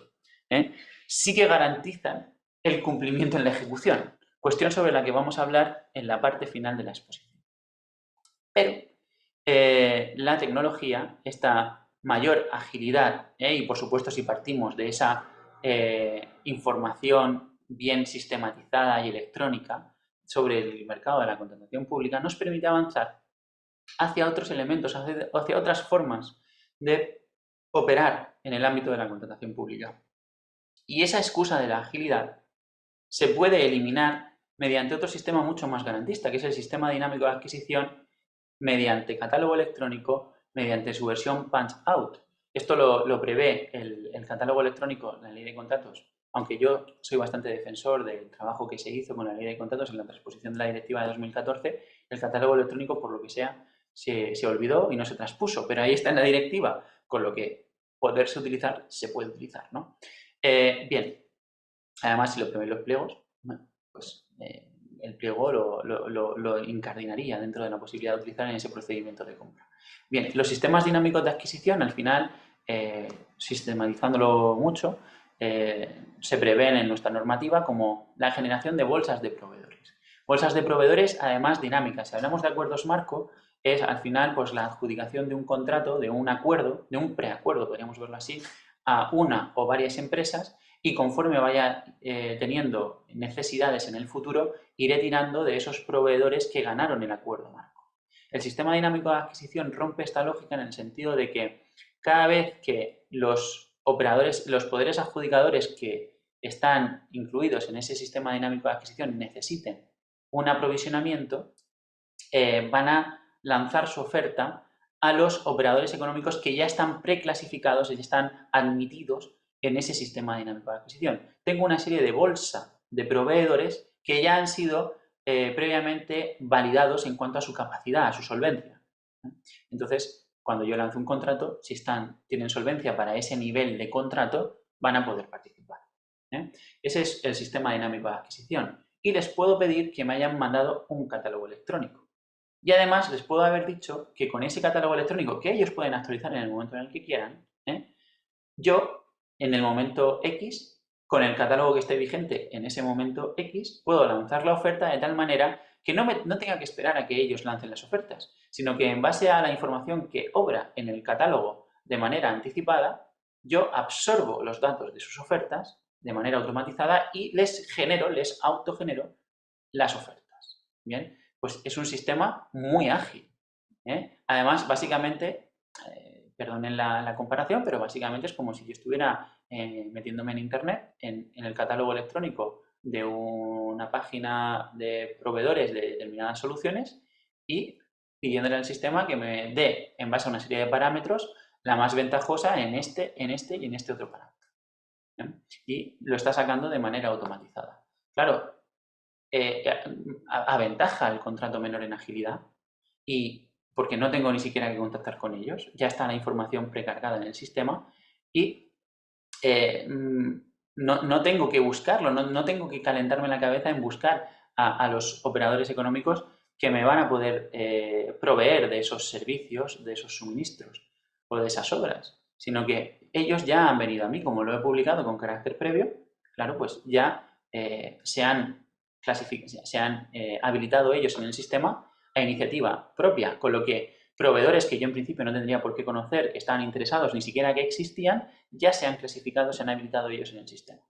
sí que garantizan el cumplimiento en la ejecución, cuestión sobre la que vamos a hablar en la parte final de la exposición. Pero la tecnología, esta mayor agilidad, y por supuesto si partimos de esa información bien sistematizada y electrónica sobre el mercado de la contratación pública, nos permite avanzar hacia otros elementos, hacia otras formas de operar en el ámbito de la contratación pública. Y esa excusa de la agilidad se puede eliminar mediante otro sistema mucho más garantista, que es el sistema dinámico de adquisición mediante catálogo electrónico, mediante su versión punch-out. Esto lo prevé el catálogo electrónico en la Ley de Contratos, aunque yo soy bastante defensor del trabajo que se hizo con la Ley de Contratos en la transposición de la Directiva de 2014, el catálogo electrónico, por lo que sea, se olvidó y no se transpuso, pero ahí está en la directiva, con lo que poderse utilizar, se puede utilizar, ¿no? Bien, además, si lo prevén los pliegos, pues el pliego lo incardinaría dentro de la posibilidad de utilizar en ese procedimiento de compra. Bien, los sistemas dinámicos de adquisición, al final, sistematizándolo mucho, se prevén en nuestra normativa como la generación de bolsas de proveedores. Bolsas de proveedores, además, dinámicas. Si hablamos de acuerdos marco, es al final pues la adjudicación de un contrato, de un acuerdo, de un preacuerdo, podríamos verlo así, a una o varias empresas, y conforme vaya teniendo necesidades en el futuro, iré tirando de esos proveedores que ganaron el acuerdo marco. El sistema dinámico de adquisición rompe esta lógica en el sentido de que cada vez que los operadores, los poderes adjudicadores que están incluidos en ese sistema dinámico de adquisición necesiten un aprovisionamiento, van a lanzar su oferta a los operadores económicos que ya están preclasificados y ya están admitidos en ese sistema dinámico de adquisición. Tengo una serie de bolsa de proveedores que ya han sido previamente validados en cuanto a su capacidad, a su solvencia. Entonces, cuando yo lanzo un contrato, si tienen solvencia para ese nivel de contrato, van a poder participar. Ese es el sistema dinámico de adquisición. Y les puedo pedir que me hayan mandado un catálogo electrónico. Y además les puedo haber dicho que con ese catálogo electrónico, que ellos pueden actualizar en el momento en el que quieran, yo, en el momento X, con el catálogo que esté vigente en ese momento X, puedo lanzar la oferta de tal manera que no tenga que esperar a que ellos lancen las ofertas, sino que en base a la información que obra en el catálogo de manera anticipada, yo absorbo los datos de sus ofertas de manera automatizada y les autogenero las ofertas. Bien, pues es un sistema muy ágil. Además, básicamente, perdonen la comparación, pero básicamente es como si yo estuviera metiéndome en Internet, en el catálogo electrónico de una página de proveedores de determinadas soluciones y pidiéndole al sistema que me dé, en base a una serie de parámetros, la más ventajosa en este y en este otro parámetro. Y lo está sacando de manera automatizada. Claro, aventaja el contrato menor en agilidad y porque no tengo ni siquiera que contactar con ellos, ya está la información precargada en el sistema y no tengo que buscarlo, no tengo que calentarme la cabeza en buscar a los operadores económicos que me van a poder proveer de esos servicios, de esos suministros o de esas obras, sino que ellos ya han venido a mí, como lo he publicado con carácter previo, claro, pues ya se han habilitado ellos en el sistema a iniciativa propia, con lo que proveedores que yo en principio no tendría por qué conocer, que estaban interesados, ni siquiera que existían, ya se han clasificado, se han habilitado ellos en el sistema.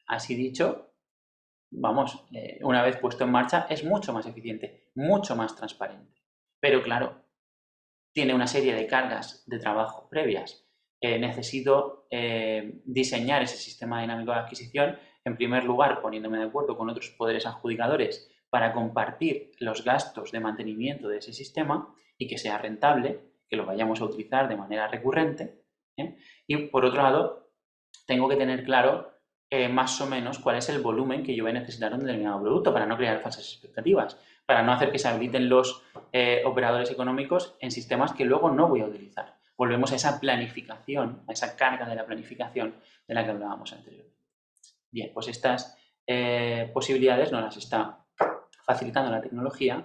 Así dicho, vamos, una vez puesto en marcha, es mucho más eficiente, mucho más transparente. Pero claro, tiene una serie de cargas de trabajo previas. Necesito diseñar ese sistema dinámico de adquisición, en primer lugar, poniéndome de acuerdo con otros poderes adjudicadores para compartir los gastos de mantenimiento de ese sistema y que sea rentable, que lo vayamos a utilizar de manera recurrente. Y por otro lado, tengo que tener claro más o menos cuál es el volumen que yo voy a necesitar de un determinado producto para no crear falsas expectativas, para no hacer que se habiliten los operadores económicos en sistemas que luego no voy a utilizar. Volvemos a esa planificación, a esa carga de la planificación de la que hablábamos anteriormente. Bien, pues estas posibilidades nos las está facilitando la tecnología,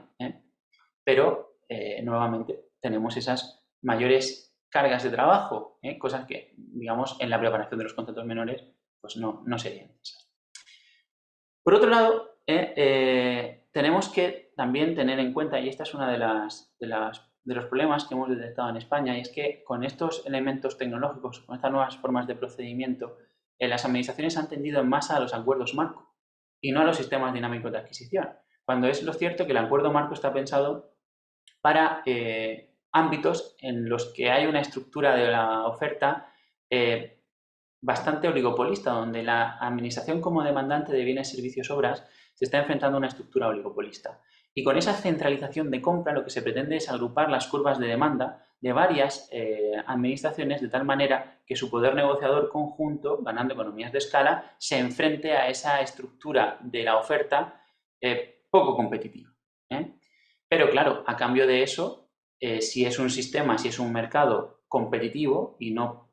pero nuevamente tenemos esas mayores cargas de trabajo, cosas que, digamos, en la preparación de los contratos menores pues no serían necesarias. Por otro lado, tenemos que también tener en cuenta, y esta es una de los problemas que hemos detectado en España, y es que con estos elementos tecnológicos, con estas nuevas formas de procedimiento, las administraciones han tendido en masa a los acuerdos marco y no a los sistemas dinámicos de adquisición, cuando es lo cierto que el acuerdo marco está pensado para ámbitos en los que hay una estructura de la oferta bastante oligopolista, donde la administración como demandante de bienes, servicios, obras se está enfrentando a una estructura oligopolista. Y con esa centralización de compra lo que se pretende es agrupar las curvas de demanda de varias administraciones de tal manera que su poder negociador conjunto, ganando economías de escala, se enfrente a esa estructura de la oferta poco competitiva. Pero claro, a cambio de eso, si es un sistema, si es un mercado competitivo y no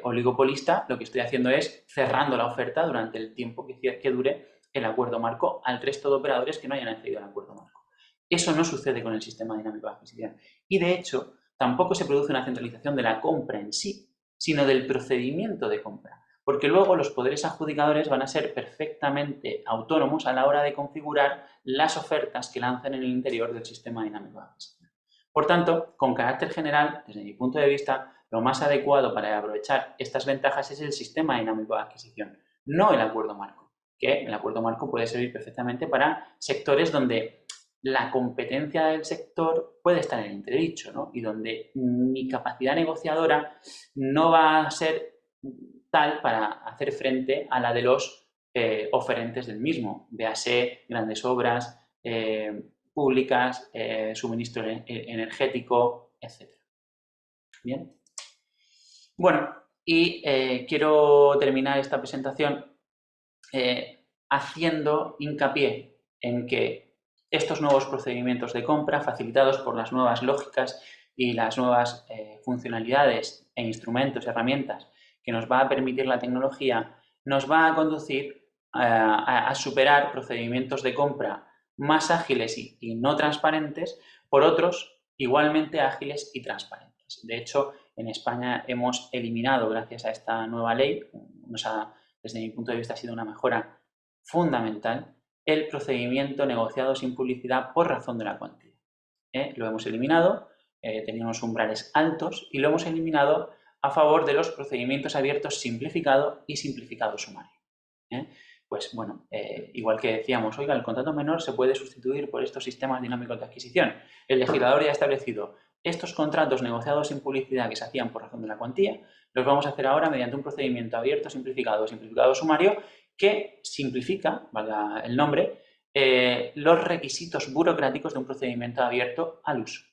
oligopolista, lo que estoy haciendo es cerrando la oferta durante el tiempo que dure el acuerdo marco al resto de operadores que no hayan accedido al acuerdo marco. Eso no sucede con el sistema dinámico de adquisición. Y de hecho, tampoco se produce una centralización de la compra en sí, sino del procedimiento de compra. porque luego los poderes adjudicadores van a ser perfectamente autónomos a la hora de configurar las ofertas que lanzan en el interior del sistema dinámico de adquisición. Por tanto, con carácter general, desde mi punto de vista, lo más adecuado para aprovechar estas ventajas es el sistema dinámico de adquisición, no el acuerdo marco, que el acuerdo marco puede servir perfectamente para sectores donde la competencia del sector puede estar en entredicho, ¿no? Y donde mi capacidad negociadora no va a ser tal para hacer frente a la de los oferentes del mismo, véase grandes obras públicas, suministro energético, etc. Bien. Bueno, y quiero terminar esta presentación haciendo hincapié en que estos nuevos procedimientos de compra, facilitados por las nuevas lógicas y las nuevas funcionalidades e instrumentos, herramientas que nos va a permitir la tecnología, nos va a conducir a superar procedimientos de compra más ágiles y no transparentes por otros igualmente ágiles y transparentes. De hecho, en España hemos eliminado, gracias a esta nueva ley, desde mi punto de vista ha sido una mejora fundamental, el procedimiento negociado sin publicidad por razón de la cuantía. Lo hemos eliminado, teníamos umbrales altos y lo hemos eliminado a favor de los procedimientos abiertos simplificado y simplificado sumario. Pues bueno, igual que decíamos, oiga, el contrato menor se puede sustituir por estos sistemas dinámicos de adquisición. El legislador ya ha establecido estos contratos negociados sin publicidad que se hacían por razón de la cuantía, los vamos a hacer ahora mediante un procedimiento abierto, simplificado o simplificado sumario que simplifica, valga el nombre, los requisitos burocráticos de un procedimiento abierto al uso.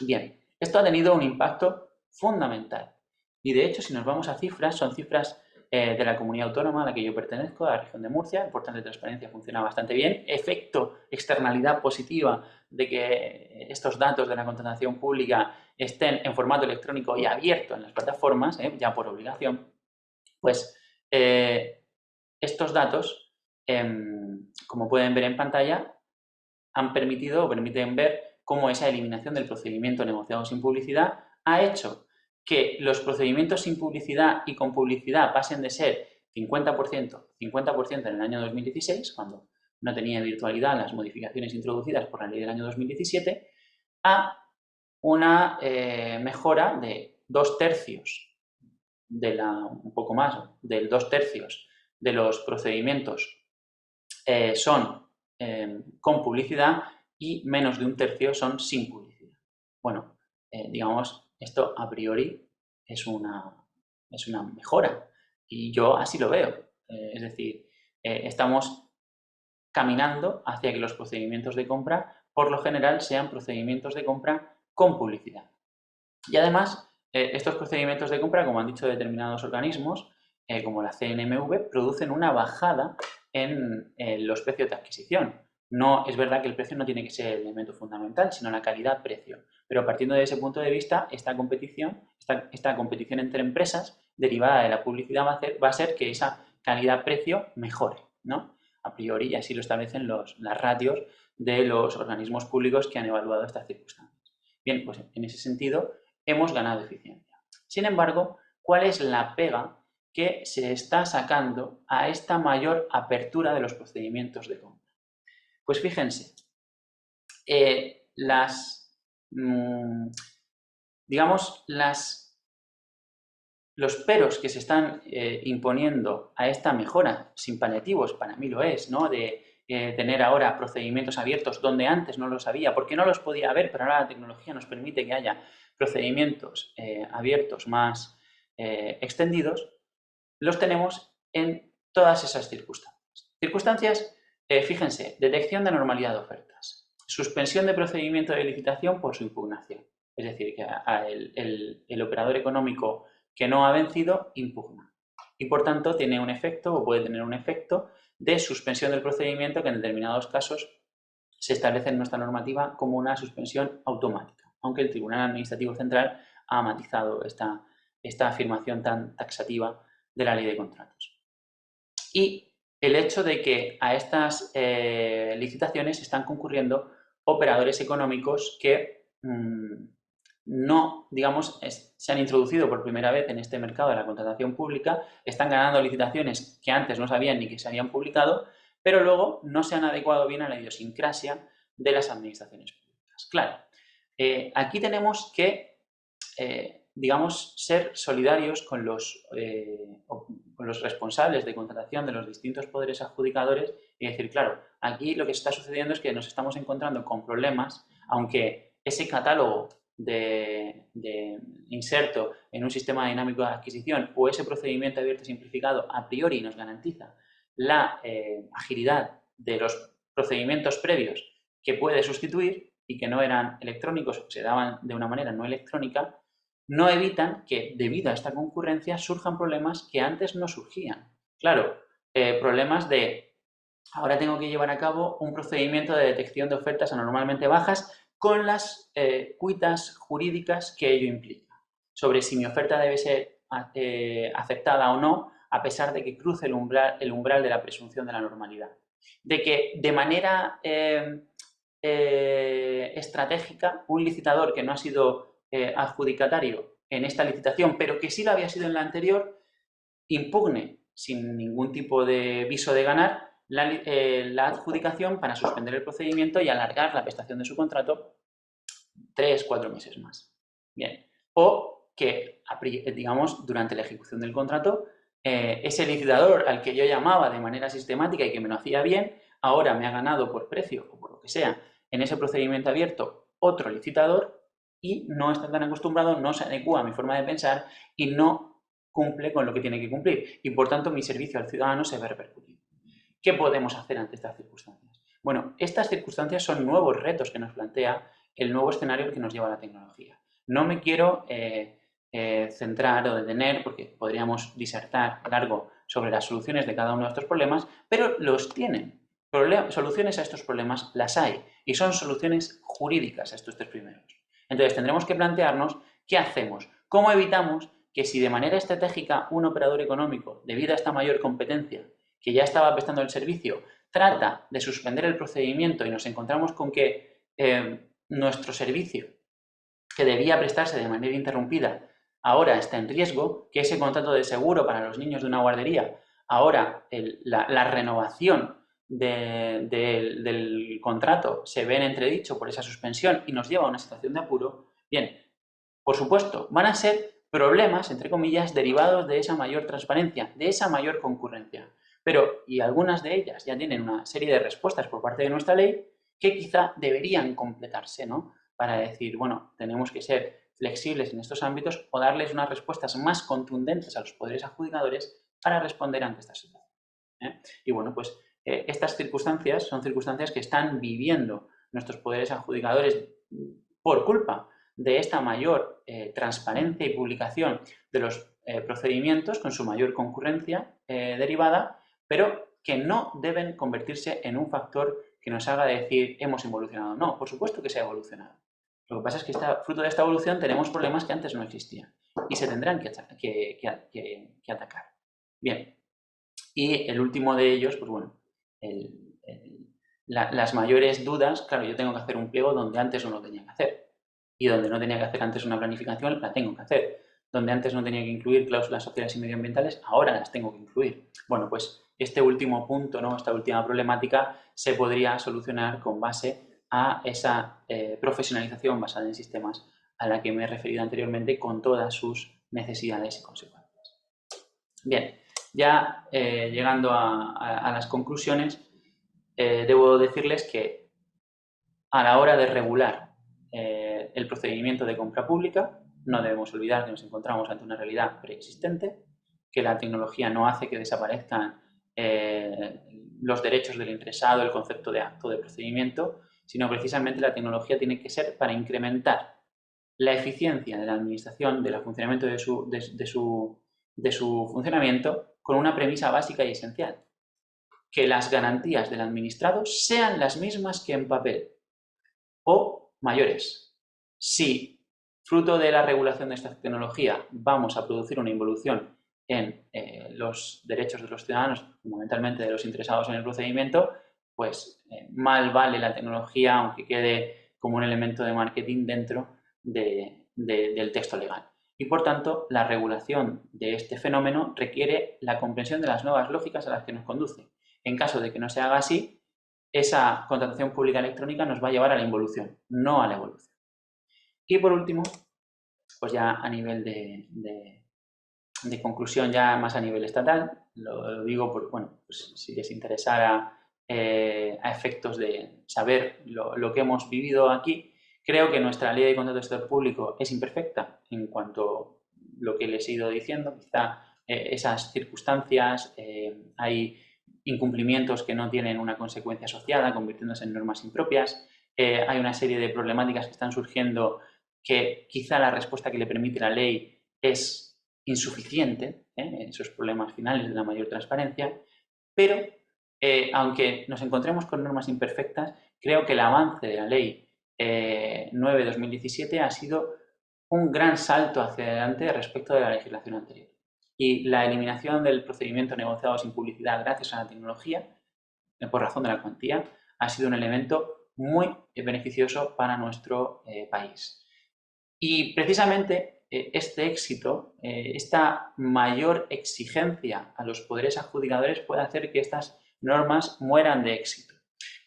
Bien, esto ha tenido un impacto fundamental y de hecho si nos vamos a cifras, son cifras de la comunidad autónoma a la que yo pertenezco, a la región de Murcia, el portal de transparencia funciona bastante bien, efecto, externalidad positiva de que estos datos de la contratación pública estén en formato electrónico y abierto en las plataformas, ya por obligación, pues estos datos, como pueden ver en pantalla, han permitido o permiten ver cómo esa eliminación del procedimiento negociado sin publicidad ha hecho que los procedimientos sin publicidad y con publicidad pasen de ser 50% en el año 2016, cuando no tenía virtualidad las modificaciones introducidas por la ley del año 2017, a una mejora de 2/3, un poco más, del 2/3 de los procedimientos son con publicidad y menos de 1/3 son sin publicidad. Bueno, digamos, esto a priori es una mejora y yo así lo veo. Es decir, estamos caminando hacia que los procedimientos de compra, por lo general, sean procedimientos de compra con publicidad. Y además, estos procedimientos de compra, como han dicho determinados organismos, como la CNMV, producen una bajada en los precios de adquisición. No es verdad que el precio no tiene que ser el elemento fundamental, sino la calidad-precio. Pero partiendo de ese punto de vista, esta competición entre empresas derivada de la publicidad va a ser que esa calidad-precio mejore, ¿no? A priori, y así lo establecen las ratios de los organismos públicos que han evaluado estas circunstancias. Bien, pues en ese sentido hemos ganado eficiencia. Sin embargo, ¿cuál es la pega que se está sacando a esta mayor apertura de los procedimientos de compra? Pues fíjense, los peros que se están imponiendo a esta mejora, sin paliativos, para mí lo es, ¿no? De tener ahora procedimientos abiertos donde antes no los había, porque no los podía haber, pero ahora la tecnología nos permite que haya procedimientos abiertos más extendidos, los tenemos en todas esas circunstancias. Circunstancias, fíjense, detección de anormalidad de ofertas, suspensión de procedimiento de licitación por su impugnación, es decir, que el operador económico que no ha vencido impugna y por tanto tiene un efecto o puede tener un efecto de suspensión del procedimiento que en determinados casos se establece en nuestra normativa como una suspensión automática, aunque el Tribunal Administrativo Central ha matizado esta afirmación tan taxativa de la Ley de Contratos. Y el hecho de que a estas licitaciones están concurriendo operadores económicos que no, digamos, se han introducido por primera vez en este mercado de la contratación pública, están ganando licitaciones que antes no sabían ni que se habían publicado, pero luego no se han adecuado bien a la idiosincrasia de las administraciones públicas. Claro, aquí tenemos que, digamos, ser solidarios con los responsables de contratación de los distintos poderes adjudicadores y decir, claro, aquí lo que está sucediendo es que nos estamos encontrando con problemas, aunque ese catálogo de inserto en un sistema dinámico de adquisición o ese procedimiento abierto simplificado a priori nos garantiza la agilidad de los procedimientos previos que puede sustituir y que no eran electrónicos o se daban de una manera no electrónica, no evitan que debido a esta concurrencia surjan problemas que antes no surgían. Claro, problemas de ahora tengo que llevar a cabo un procedimiento de detección de ofertas anormalmente bajas con las cuitas jurídicas que ello implica, sobre si mi oferta debe ser aceptada o no, a pesar de que cruce el umbral de la presunción de la normalidad. De que de manera estratégica, un licitador que no ha sido adjudicatario en esta licitación, pero que sí lo había sido en la anterior, impugne sin ningún tipo de viso de ganar la adjudicación para suspender el procedimiento y alargar la prestación de su contrato 3-4 meses más. Bien. O que, digamos, durante la ejecución del contrato, ese licitador al que yo llamaba de manera sistemática y que me lo hacía bien, ahora me ha ganado por precio o por lo que sea en ese procedimiento abierto otro licitador y no está tan acostumbrado, no se adecua a mi forma de pensar y no cumple con lo que tiene que cumplir. Y por tanto mi servicio al ciudadano se ve repercutido. ¿Qué podemos hacer ante estas circunstancias? Bueno, estas circunstancias son nuevos retos que nos plantea el nuevo escenario que nos lleva a la tecnología. No me quiero centrar o detener, porque podríamos disertar largo sobre las soluciones de cada uno de estos problemas, pero los tienen. Soluciones a estos problemas las hay y son soluciones jurídicas a estos tres primeros. Entonces tendremos que plantearnos qué hacemos, cómo evitamos que si de manera estratégica un operador económico, debido a esta mayor competencia que ya estaba prestando el servicio, trata de suspender el procedimiento y nos encontramos con que nuestro servicio, que debía prestarse de manera interrumpida, ahora está en riesgo, que ese contrato de seguro para los niños de una guardería, ahora la renovación del contrato se ve en entredicho por esa suspensión y nos lleva a una situación de apuro, bien, por supuesto, van a ser problemas, entre comillas, derivados de esa mayor transparencia, de esa mayor concurrencia. Pero, y algunas de ellas ya tienen una serie de respuestas por parte de nuestra ley que quizá deberían completarse, ¿no? Para decir, bueno, tenemos que ser flexibles en estos ámbitos o darles unas respuestas más contundentes a los poderes adjudicadores para responder ante esta situación. Y bueno, pues estas circunstancias son circunstancias que están viviendo nuestros poderes adjudicadores por culpa de esta mayor transparencia y publicación de los procedimientos con su mayor concurrencia derivada, pero que no deben convertirse en un factor que nos haga decir hemos evolucionado. No, por supuesto que se ha evolucionado. Lo que pasa es que fruto de esta evolución tenemos problemas que antes no existían y se tendrán que atacar. Bien, y el último de ellos, pues bueno, las mayores dudas, claro, yo tengo que hacer un pliego donde antes no lo tenía que hacer. Y donde no tenía que hacer antes una planificación, la tengo que hacer. Donde antes no tenía que incluir cláusulas sociales y medioambientales, ahora las tengo que incluir. Bueno, pues este último punto, ¿no? Esta última problemática se podría solucionar con base a esa profesionalización basada en sistemas a la que me he referido anteriormente con todas sus necesidades y consecuencias. Bien, ya llegando a las conclusiones, debo decirles que a la hora de regular el procedimiento de compra pública, no debemos olvidar que nos encontramos ante una realidad preexistente, que la tecnología no hace que desaparezcan los derechos del interesado, el concepto de acto de procedimiento, sino precisamente la tecnología tiene que ser para incrementar la eficiencia de la administración, del funcionamiento de su funcionamiento, con una premisa básica y esencial: que las garantías del administrado sean las mismas que en papel o mayores. Si, fruto de la regulación de esta tecnología, vamos a producir una involución en los derechos de los ciudadanos, fundamentalmente de los interesados en el procedimiento, pues mal vale la tecnología, aunque quede como un elemento de marketing dentro de del texto legal. Y por tanto, la regulación de este fenómeno requiere la comprensión de las nuevas lógicas a las que nos conduce. En caso de que no se haga así, esa contratación pública electrónica nos va a llevar a la involución, no a la evolución. Y por último, pues ya a nivel de conclusión, ya más a nivel estatal, lo digo por, bueno, pues si les interesara a efectos de saber lo que hemos vivido aquí, creo que nuestra ley de contrato del sector público es imperfecta en cuanto a lo que les he ido diciendo. Quizá esas circunstancias, hay incumplimientos que no tienen una consecuencia asociada, convirtiéndose en normas impropias. Hay una serie de problemáticas que están surgiendo que quizá la respuesta que le permite la ley es insuficiente, en esos problemas finales de la mayor transparencia, pero aunque nos encontremos con normas imperfectas, creo que el avance de la ley 9/2017 ha sido un gran salto hacia adelante respecto de la legislación anterior. Y la eliminación del procedimiento negociado sin publicidad gracias a la tecnología, por razón de la cuantía, ha sido un elemento muy beneficioso para nuestro país. Y precisamente este éxito, esta mayor exigencia a los poderes adjudicadores puede hacer que estas normas mueran de éxito.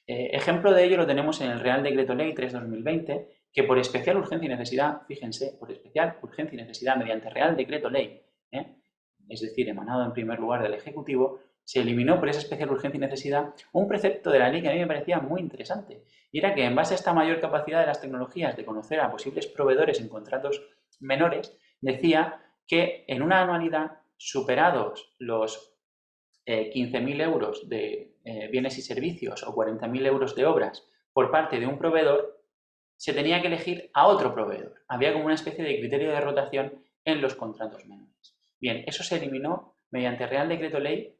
Ejemplo de ello lo tenemos en el Real Decreto Ley 3/2020, que por especial urgencia y necesidad, fíjense, por especial urgencia y necesidad mediante Real Decreto Ley, es decir, emanado en primer lugar del Ejecutivo, se eliminó por esa especial urgencia y necesidad un precepto de la ley que a mí me parecía muy interesante, y era que en base a esta mayor capacidad de las tecnologías de conocer a posibles proveedores en contratos menores, decía que en una anualidad, superados los 15.000 euros de bienes y servicios o 40.000 euros de obras por parte de un proveedor, se tenía que elegir a otro proveedor. Había como una especie de criterio de rotación en los contratos menores. Bien, eso se eliminó mediante Real Decreto Ley,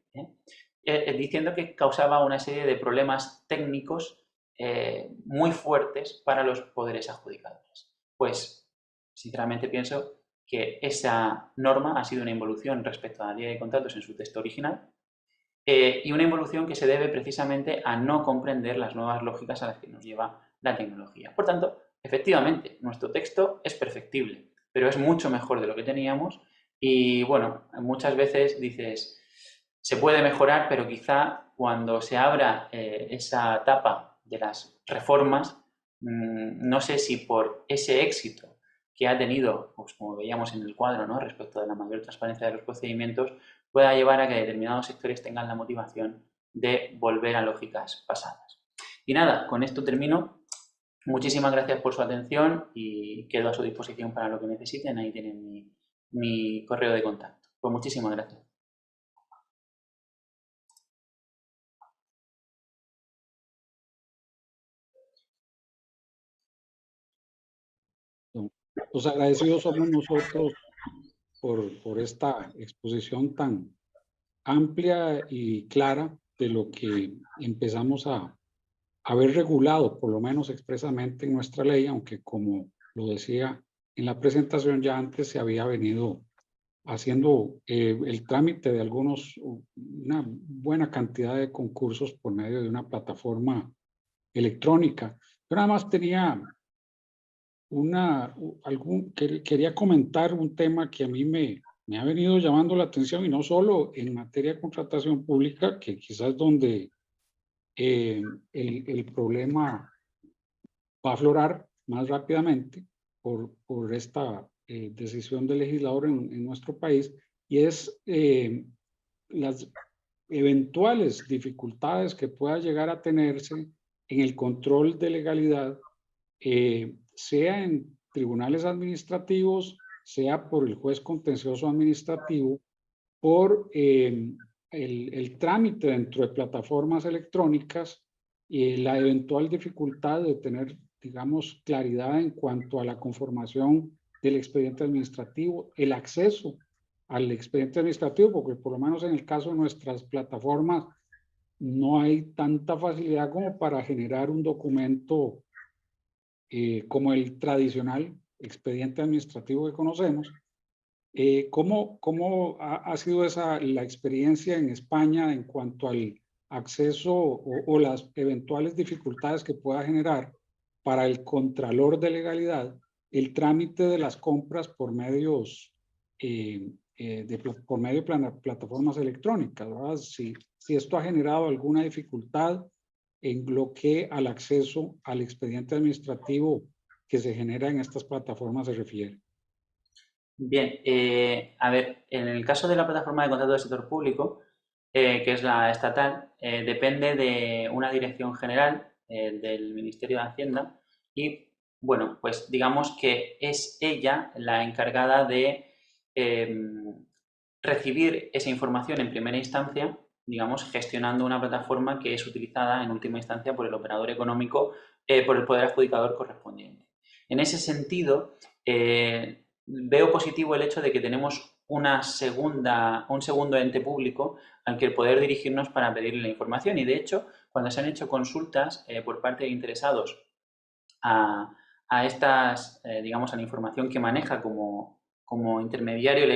diciendo que causaba una serie de problemas técnicos muy fuertes para los poderes adjudicadores. Pues, sinceramente pienso que esa norma ha sido una involución respecto a la ley de contratos en su texto original, y una involución que se debe precisamente a no comprender las nuevas lógicas a las que nos lleva la tecnología. Por tanto, efectivamente, nuestro texto es perfectible, pero es mucho mejor de lo que teníamos y, bueno, muchas veces dices, se puede mejorar, pero quizá cuando se abra esa etapa de las reformas, no sé si por ese éxito que ha tenido, pues como veíamos en el cuadro, ¿no?, respecto de la mayor transparencia de los procedimientos, pueda llevar a que determinados sectores tengan la motivación de volver a lógicas pasadas. Y nada, con esto termino. Muchísimas gracias por su atención y quedo a su disposición para lo que necesiten. Ahí tienen mi correo de contacto. Pues muchísimas gracias. Los agradecidos somos nosotros por esta exposición tan amplia y clara de lo que empezamos a haber regulado, por lo menos expresamente en nuestra ley, aunque como lo decía en la presentación ya antes se había venido haciendo el trámite de una buena cantidad de concursos por medio de una plataforma electrónica. Yo nada más tenía quería comentar un tema que a mí me ha venido llamando la atención, y no solo en materia de contratación pública, que quizás donde el problema va a aflorar más rápidamente por esta decisión del legislador en nuestro país, y es las eventuales dificultades que pueda llegar a tenerse en el control de legalidad, sea en tribunales administrativos, sea por el juez contencioso administrativo, por el trámite dentro de plataformas electrónicas y la eventual dificultad de tener, digamos, claridad en cuanto a la conformación del expediente administrativo, el acceso al expediente administrativo, porque por lo menos en el caso de nuestras plataformas no hay tanta facilidad como para generar un documento como el tradicional expediente administrativo que conocemos. ¿Cómo ha sido la experiencia en España en cuanto al acceso o las eventuales dificultades que pueda generar para el contralor de legalidad el trámite de las compras por medios por medio de plataformas electrónicas, ¿verdad? Si esto ha generado alguna dificultad en lo que al acceso al expediente administrativo que se genera en estas plataformas se refiere. Bien, a ver, en el caso de la plataforma de contrato del sector público, que es la estatal, depende de una dirección general del Ministerio de Hacienda y, bueno, pues digamos que es ella la encargada de recibir esa información en primera instancia, digamos, gestionando una plataforma que es utilizada en última instancia por el operador económico, por el poder adjudicador correspondiente. En ese sentido, veo positivo el hecho de que tenemos un segundo ente público al que poder dirigirnos para pedirle la información. Y de hecho, cuando se han hecho consultas por parte de interesados a estas, digamos, a la información que maneja como intermediario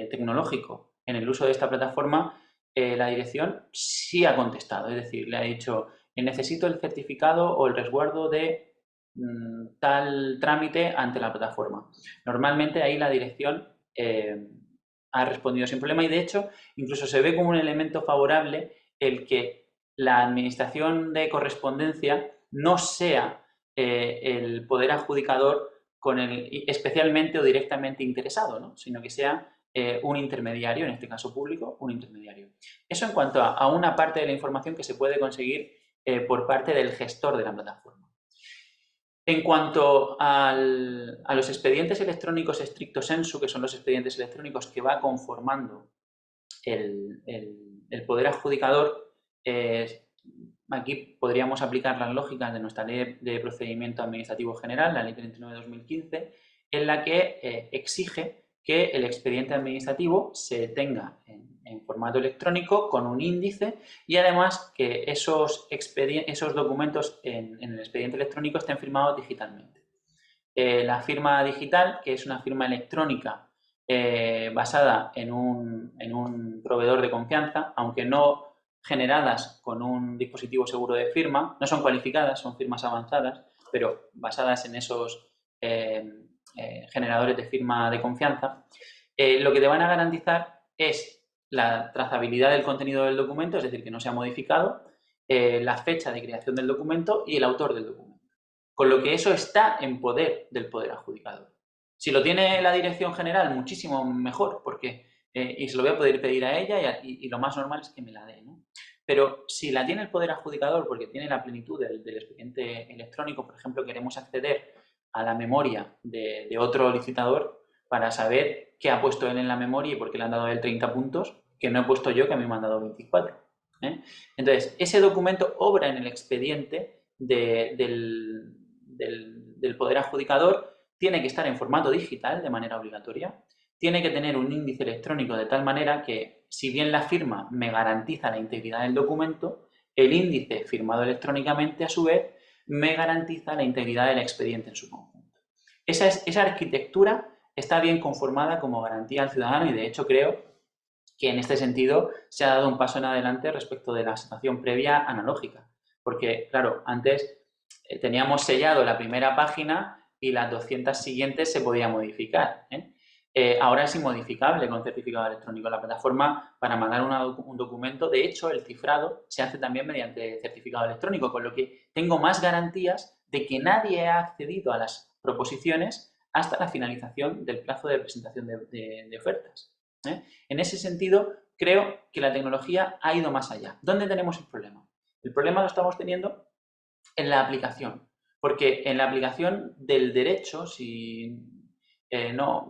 tecnológico en el uso de esta plataforma, la dirección sí ha contestado. Es decir, le ha dicho, necesito el certificado o el resguardo de tal trámite ante la plataforma. Normalmente ahí la dirección ha respondido sin problema y de hecho incluso se ve como un elemento favorable el que la administración de correspondencia no sea el poder adjudicador con el especialmente o directamente interesado, ¿no? Sino que sea un intermediario, en este caso público, un intermediario. Eso en cuanto a una parte de la información que se puede conseguir por parte del gestor de la plataforma. En cuanto a los expedientes electrónicos stricto sensu, que son los expedientes electrónicos que va conformando el poder adjudicador, aquí podríamos aplicar las lógicas de nuestra Ley de Procedimiento Administrativo General, la Ley 39/2015, en la que exige que el expediente administrativo se tenga en formato electrónico con un índice y además que esos documentos en el expediente electrónico estén firmados digitalmente. La firma digital, que es una firma electrónica basada en un proveedor de confianza, aunque no generadas con un dispositivo seguro de firma, no son cualificadas, son firmas avanzadas, pero basadas en esos generadores de firma de confianza, lo que te van a garantizar es la trazabilidad del contenido del documento, es decir, que no se ha modificado, la fecha de creación del documento y el autor del documento. Con lo que eso está en poder del poder adjudicador. Si lo tiene la dirección general, muchísimo mejor, porque y se lo voy a poder pedir a ella y lo más normal es que me la dé, ¿no? Pero si la tiene el poder adjudicador porque tiene la plenitud del expediente electrónico, por ejemplo, queremos acceder a la memoria de otro licitador para saber qué ha puesto él en la memoria y por qué le han dado a él 30 puntos, que no he puesto yo, que a mí me han dado 24. Entonces, ese documento obra en el expediente del poder adjudicador, tiene que estar en formato digital de manera obligatoria, tiene que tener un índice electrónico de tal manera que, si bien la firma me garantiza la integridad del documento, el índice firmado electrónicamente, a su vez, me garantiza la integridad del expediente en su conjunto. Esa arquitectura está bien conformada como garantía al ciudadano y, de hecho, creo que en este sentido se ha dado un paso en adelante respecto de la situación previa analógica. Porque, claro, antes teníamos sellado la primera página y las 200 siguientes se podía modificar. Ahora es inmodificable con certificado electrónico. La plataforma, para mandar un documento, de hecho, el cifrado se hace también mediante certificado electrónico, con lo que tengo más garantías de que nadie ha accedido a las proposiciones hasta la finalización del plazo de presentación de ofertas. En ese sentido, creo que la tecnología ha ido más allá. ¿Dónde tenemos el problema? El problema lo estamos teniendo en la aplicación, porque en la aplicación del derecho,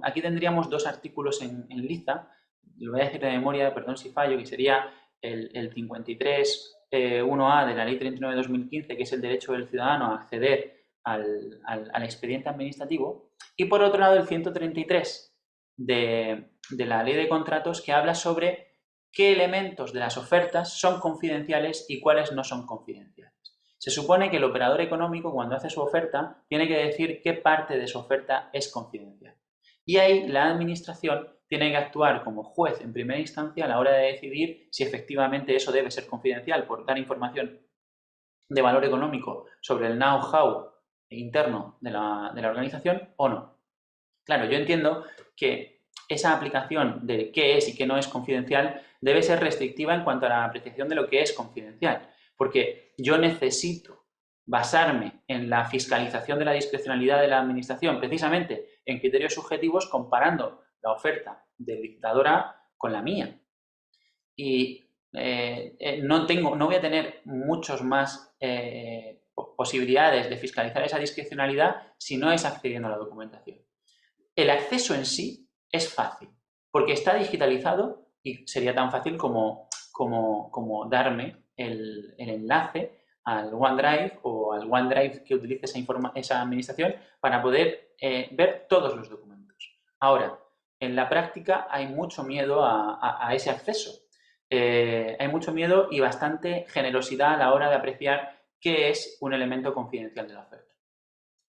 aquí tendríamos dos artículos en lista, lo voy a decir de memoria, perdón si fallo, que sería el 53 1A de la Ley 39/2015, que es el derecho del ciudadano a acceder al expediente administrativo, y por otro lado el 133 de la Ley de Contratos, que habla sobre qué elementos de las ofertas son confidenciales y cuáles no son confidenciales. Se supone que el operador económico, cuando hace su oferta, tiene que decir qué parte de su oferta es confidencial. Y ahí la administración tiene que actuar como juez en primera instancia a la hora de decidir si efectivamente eso debe ser confidencial por dar información de valor económico sobre el know-how interno de la organización o no. Claro, yo entiendo que esa aplicación de qué es y qué no es confidencial debe ser restrictiva en cuanto a la apreciación de lo que es confidencial, porque yo necesito basarme en la fiscalización de la discrecionalidad de la administración, precisamente en criterios subjetivos, comparando la oferta del licitador A con la mía. Y no voy a tener muchos más posibilidades de fiscalizar esa discrecionalidad si no es accediendo a la documentación. El acceso en sí es fácil, porque está digitalizado y sería tan fácil como darme el enlace al OneDrive o al OneDrive que utilice esa administración para poder ver todos los documentos. Ahora, en la práctica hay mucho miedo a ese acceso. Hay mucho miedo y bastante generosidad a la hora de apreciar qué es un elemento confidencial de la oferta.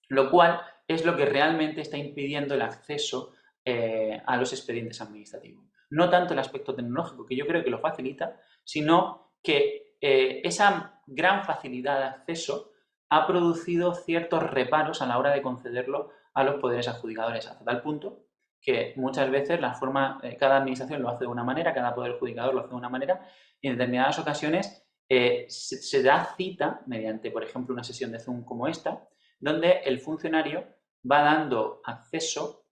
Lo cual es lo que realmente está impidiendo el acceso a los expedientes administrativos. No tanto el aspecto tecnológico, que yo creo que lo facilita, sino que esa gran facilidad de acceso ha producido ciertos reparos a la hora de concederlo a los poderes adjudicadores, hasta tal punto que muchas veces cada administración lo hace de una manera, cada poder adjudicador lo hace de una manera, y en determinadas ocasiones se da cita mediante, por ejemplo, una sesión de Zoom como esta, donde el funcionario va dando acceso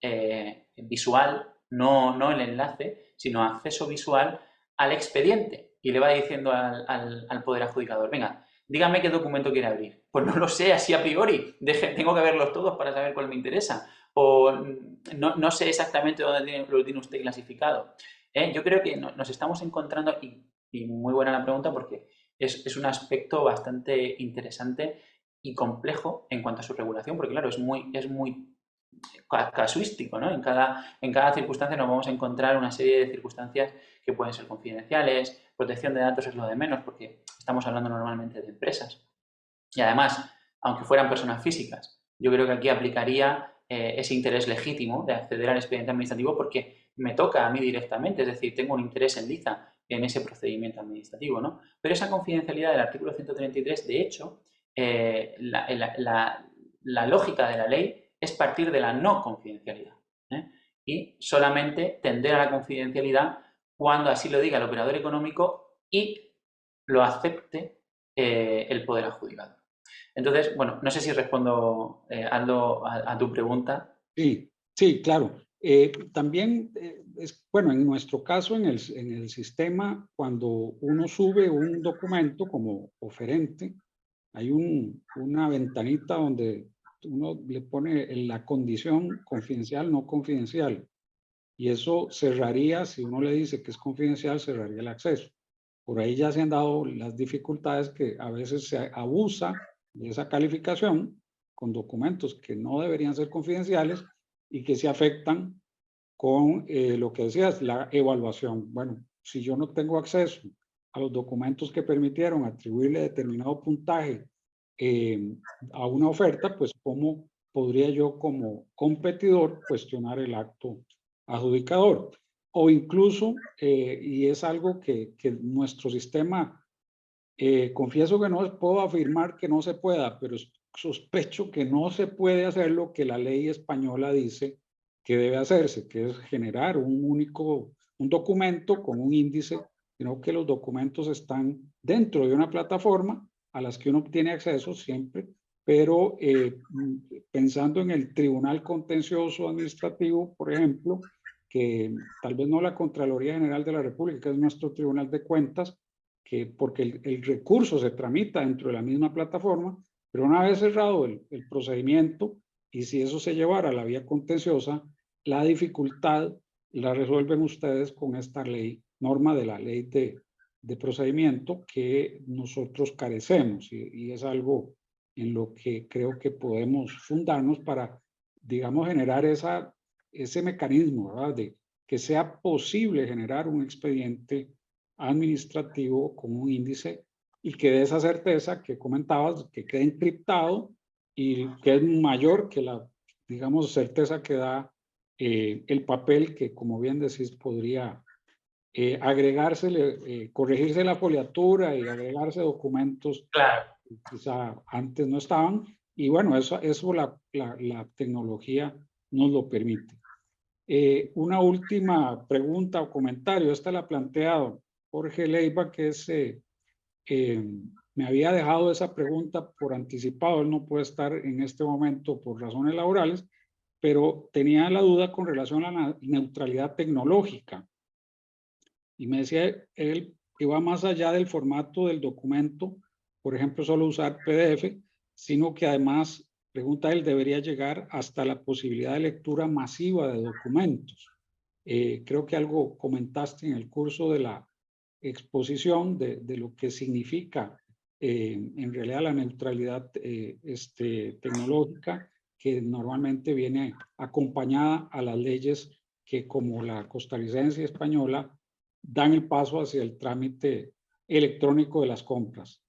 visual, no el enlace, sino acceso visual al expediente y le va diciendo al poder adjudicador, venga, dígame qué documento quiere abrir. Pues no lo sé, así a priori, tengo que verlos todos para saber cuál me interesa. O no sé exactamente dónde lo tiene usted clasificado. Yo creo que nos estamos encontrando, y muy buena la pregunta porque es un aspecto bastante interesante y complejo en cuanto a su regulación, porque claro, es muy casuístico, ¿no? En cada circunstancia nos vamos a encontrar una serie de circunstancias que pueden ser confidenciales, protección de datos es lo de menos, porque estamos hablando normalmente de empresas. Y además, aunque fueran personas físicas, yo creo que aquí aplicaría ese interés legítimo de acceder al expediente administrativo porque me toca a mí directamente, es decir, tengo un interés en liza en ese procedimiento administrativo, ¿no? Pero esa confidencialidad del artículo 133, de hecho, la lógica de la ley es partir de la no confidencialidad, ¿eh? Y solamente tender a la confidencialidad cuando así lo diga el operador económico y lo acepte el poder adjudicador. Entonces, bueno, no sé si respondo, Aldo, a tu pregunta. Sí, sí, claro. También, bueno, en nuestro caso, en el sistema, cuando uno sube un documento como oferente, hay una ventanita donde uno le pone la condición confidencial, no confidencial. Y eso cerraría, si uno le dice que es confidencial, cerraría el acceso. Por ahí ya se han dado las dificultades que a veces se abusa de esa calificación con documentos que no deberían ser confidenciales y que se afectan con lo que decías, la evaluación. Bueno, si yo no tengo acceso a los documentos que permitieron atribuirle determinado puntaje a una oferta, pues ¿cómo podría yo como competidor cuestionar el acto adjudicador? O incluso, y es algo que nuestro sistema, confieso que no puedo afirmar que no se pueda, pero sospecho que no se puede hacer lo que la ley española dice que debe hacerse, que es generar un documento con un índice, sino que los documentos están dentro de una plataforma a las que uno tiene acceso siempre, pero pensando en el Tribunal Contencioso Administrativo, por ejemplo, que tal vez no la Contraloría General de la República, que es nuestro Tribunal de Cuentas, porque el recurso se tramita dentro de la misma plataforma, pero una vez cerrado el procedimiento, y si eso se llevara a la vía contenciosa, la dificultad la resuelven ustedes con esta ley, norma de la ley de procedimiento que nosotros carecemos, y es algo en lo que creo que podemos fundarnos para, digamos, generar ese mecanismo, ¿verdad? De que sea posible generar un expediente administrativo con un índice y que dé esa certeza que comentabas, que quede encriptado y que es mayor que la, digamos, certeza que da el papel que, como bien decís, podría agregársele, corregirse la foliatura y agregarse documentos Claro. que quizá antes no estaban, Y bueno, eso la tecnología nos lo permite. Una última pregunta o comentario, esta la ha planteado Jorge Leiva, que es, me había dejado esa pregunta por anticipado, él no puede estar en este momento por razones laborales, pero tenía la duda con relación a la neutralidad tecnológica. Y me decía él que va más allá del formato del documento, por ejemplo, solo usar PDF, sino que además, pregunta él, debería llegar hasta la posibilidad de lectura masiva de documentos. Creo que algo comentaste en el curso de la exposición de lo que significa en realidad la neutralidad tecnológica, que normalmente viene acompañada a las leyes que, como la costarricense y española, dan el paso hacia el trámite electrónico de las compras.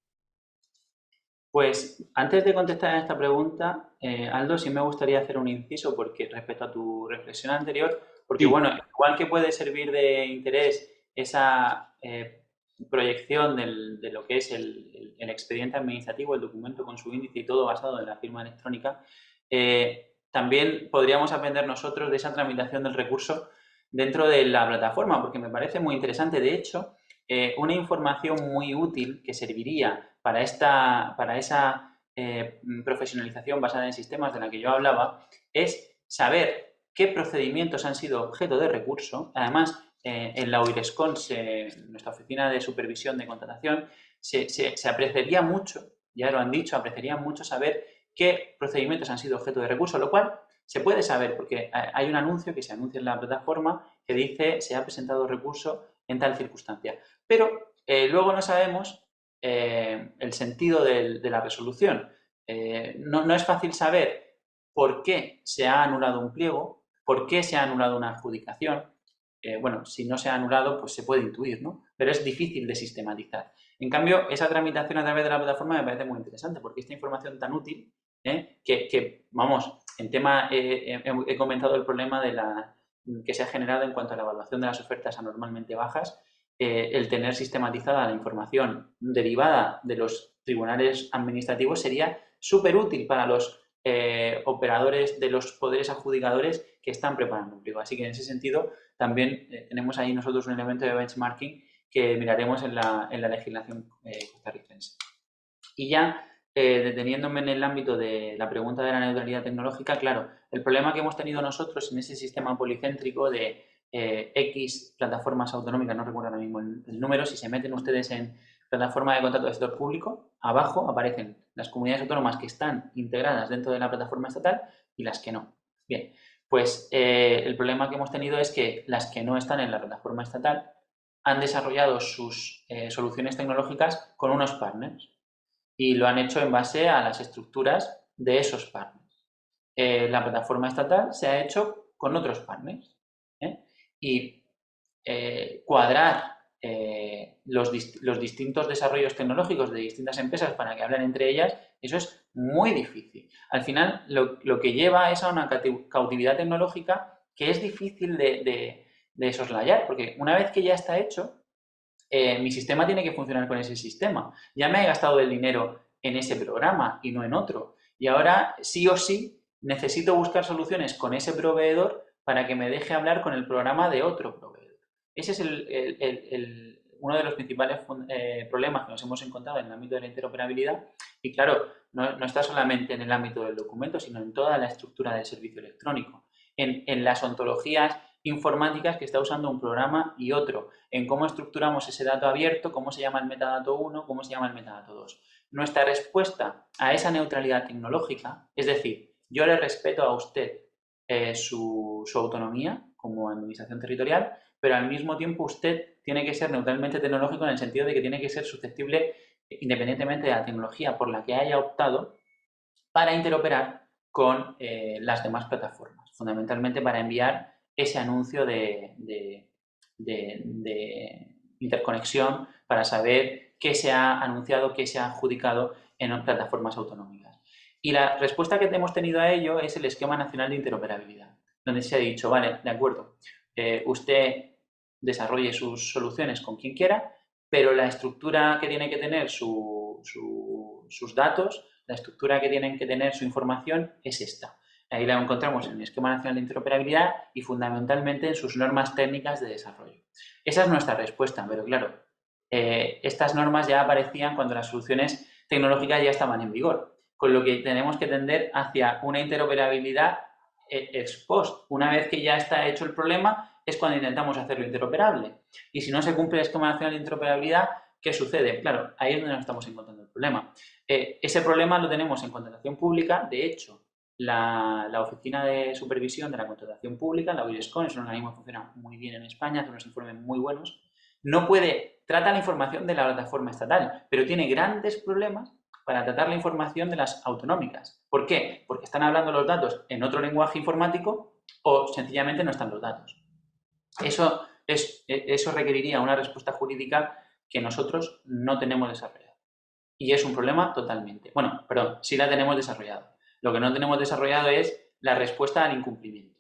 Pues antes de contestar a esta pregunta, Aldo, sí me gustaría hacer un inciso porque respecto a tu reflexión anterior, porque Sí, bueno, igual que puede servir de interés esa proyección de lo que es el expediente administrativo, el documento con su índice y todo basado en la firma electrónica, también podríamos aprender nosotros de esa tramitación del recurso dentro de la plataforma, porque me parece muy interesante. De hecho, una información muy útil que serviría para esa profesionalización basada en sistemas de la que yo hablaba es saber qué procedimientos han sido objeto de recurso. Además, en la UIRESCON, nuestra oficina de supervisión de contratación, se apreciaría mucho, ya lo han dicho, apreciaría mucho saber qué procedimientos han sido objeto de recurso, lo cual se puede saber porque hay un anuncio que se anuncia en la plataforma que dice se ha presentado recurso en tal circunstancia. Pero luego no sabemos el sentido de la resolución. No es fácil saber por qué se ha anulado un pliego, por qué se ha anulado una adjudicación. Bueno, si no se ha anulado, pues se puede intuir, ¿no? Pero es difícil de sistematizar. En cambio, esa tramitación a través de la plataforma me parece muy interesante porque esta información tan útil, vamos, en tema he comentado el problema que se ha generado en cuanto a la evaluación de las ofertas anormalmente bajas, el tener sistematizada la información derivada de los tribunales administrativos sería súper útil para los operadores de los poderes adjudicadores que están preparando un pliego. Así que en ese sentido también tenemos ahí nosotros un elemento de benchmarking que miraremos en la legislación costarricense. Y ya deteniéndome en el ámbito de la pregunta de la neutralidad tecnológica, claro, el problema que hemos tenido nosotros en ese sistema policéntrico de X plataformas autonómicas, no recuerdo ahora mismo el número, si se meten ustedes en plataforma de contrato del sector público, abajo aparecen las comunidades autónomas que están integradas dentro de la plataforma estatal y las que no. Bien, pues el problema que hemos tenido es que las que no están en la plataforma estatal han desarrollado sus soluciones tecnológicas con unos partners y lo han hecho en base a las estructuras de esos partners. La plataforma estatal se ha hecho con otros partners y cuadrar los distintos desarrollos tecnológicos de distintas empresas para que hablen entre ellas, eso es muy difícil. Al final, lo que lleva es a una cautividad tecnológica que es difícil de soslayar, porque una vez que ya está hecho, mi sistema tiene que funcionar con ese sistema. Ya me he gastado el dinero en ese programa y no en otro. Y ahora, sí o sí, necesito buscar soluciones con ese proveedor para que me deje hablar con el programa de otro proveedor. Ese es uno de los principales problemas que nos hemos encontrado en el ámbito de la interoperabilidad. Y claro, no está solamente en el ámbito del documento, sino en toda la estructura del servicio electrónico. En las ontologías informáticas que está usando un programa y otro, en cómo estructuramos ese dato abierto, cómo se llama el metadato 1, cómo se llama el metadato 2. Nuestra respuesta a esa neutralidad tecnológica, es decir, yo le respeto a usted su autonomía como administración territorial, pero al mismo tiempo usted tiene que ser neutralmente tecnológico en el sentido de que tiene que ser susceptible, independientemente de la tecnología por la que haya optado, para interoperar con las demás plataformas, fundamentalmente para enviar ese anuncio de interconexión para saber qué se ha anunciado, qué se ha adjudicado en plataformas autonómicas. Y la respuesta que hemos tenido a ello es el Esquema Nacional de Interoperabilidad, donde se ha dicho, vale, de acuerdo, usted desarrolle sus soluciones con quien quiera, pero la estructura que tiene que tener sus datos la estructura que tienen que tener su información es esta. Ahí la encontramos en el Esquema Nacional de Interoperabilidad y fundamentalmente en sus normas técnicas de desarrollo. Esa es nuestra respuesta, pero claro, estas normas ya aparecían cuando las soluciones tecnológicas ya estaban en vigor, con lo que tenemos que tender hacia una interoperabilidad ex post. Una vez que ya está hecho el problema, es cuando intentamos hacerlo interoperable. Y si no se cumple el Esquema Nacional de Interoperabilidad, ¿qué sucede? Claro, ahí es donde nos estamos encontrando el problema. Ese problema lo tenemos en contratación pública. De hecho, la Oficina de Supervisión de la Contratación Pública, la OIRESCON, es un organismo que funciona muy bien en España, hace unos informes muy buenos. No trata la información de la plataforma estatal, pero tiene grandes problemas para tratar la información de las autonómicas. ¿Por qué? Porque están hablando los datos en otro lenguaje informático o sencillamente no están los datos. Eso requeriría una respuesta jurídica que nosotros no tenemos desarrollada. Y es un problema totalmente. Bueno, perdón, sí la tenemos desarrollada. Lo que no tenemos desarrollado es la respuesta al incumplimiento.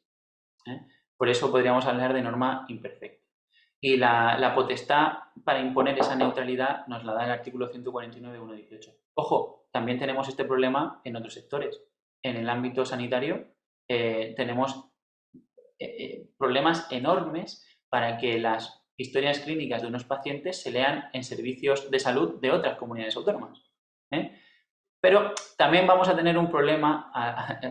Por eso podríamos hablar de norma imperfecta. Y la potestad para imponer esa neutralidad nos la da el artículo 149.1.18. Ojo, también tenemos este problema en otros sectores. En el ámbito sanitario tenemos problemas enormes para que las historias clínicas de unos pacientes se lean en servicios de salud de otras comunidades autónomas. Pero también vamos a tener un problema,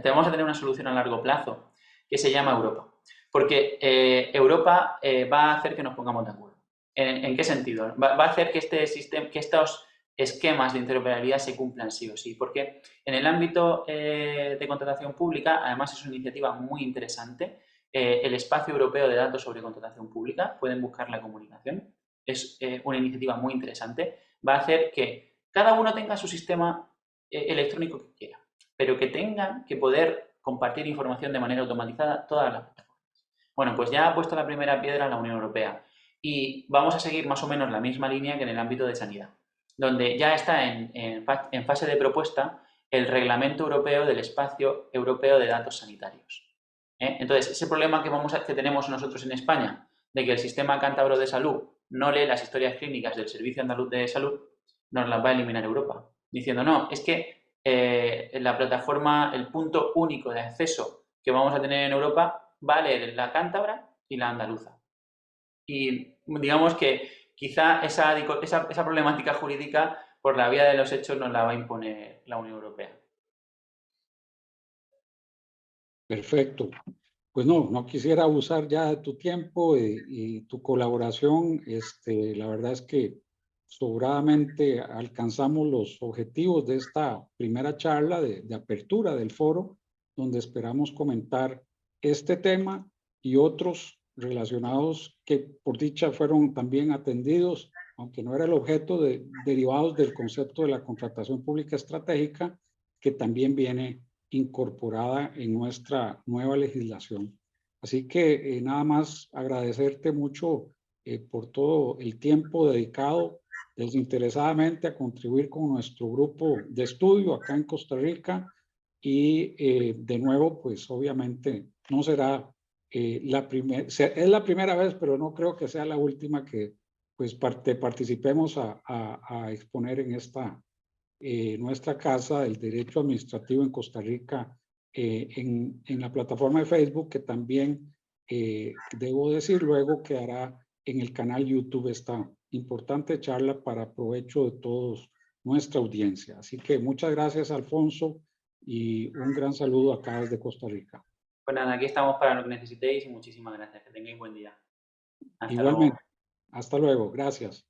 vamos a tener una solución a largo plazo, que se llama Europa. Porque Europa va a hacer que nos pongamos de acuerdo. ¿En qué sentido? Va a hacer que estos esquemas de interoperabilidad se cumplan sí o sí. Porque en el ámbito de contratación pública, además es una iniciativa muy interesante, el Espacio Europeo de Datos sobre Contratación Pública, pueden buscar la comunicación, es una iniciativa muy interesante, va a hacer que cada uno tenga su sistema electrónico que quiera, pero que tengan que poder compartir información de manera automatizada todas las plataformas. Bueno, pues ya ha puesto la primera piedra la Unión Europea y vamos a seguir más o menos la misma línea que en el ámbito de sanidad, donde ya está en fase de propuesta el Reglamento Europeo del Espacio Europeo de Datos Sanitarios. Entonces, ese problema que tenemos nosotros en España, de que el sistema cántabro de salud no lee las historias clínicas del Servicio Andaluz de Salud, nos las va a eliminar Europa, diciendo, no, es que la plataforma, el punto único de acceso que vamos a tener en Europa va a leer la cántabra y la andaluza. Y digamos que quizá esa problemática jurídica, por la vía de los hechos, nos la va a imponer la Unión Europea. Perfecto. Pues no quisiera abusar ya de tu tiempo y tu colaboración. La verdad es que sobradamente alcanzamos los objetivos de esta primera charla de apertura del foro, donde esperamos comentar este tema y otros relacionados que por dicha fueron también atendidos, aunque no era el objeto derivados del concepto de la contratación pública estratégica, que también viene incorporada en nuestra nueva legislación. Así que nada más agradecerte mucho por todo el tiempo dedicado desinteresadamente a contribuir con nuestro grupo de estudio acá en Costa Rica y de nuevo, pues obviamente no será es la primera vez, pero no creo que sea la última que pues participemos a exponer en esta nuestra casa del derecho administrativo en Costa Rica en la plataforma de Facebook, que también debo decir luego quedará en el canal YouTube esta importante charla para provecho de todos nuestra audiencia. Así que muchas gracias, Alfonso, y un gran saludo acá desde Costa Rica. Pues nada, aquí estamos para lo que necesitéis y muchísimas gracias. Que tengáis buen día. Hasta Igualmente. luego. Hasta luego. Gracias.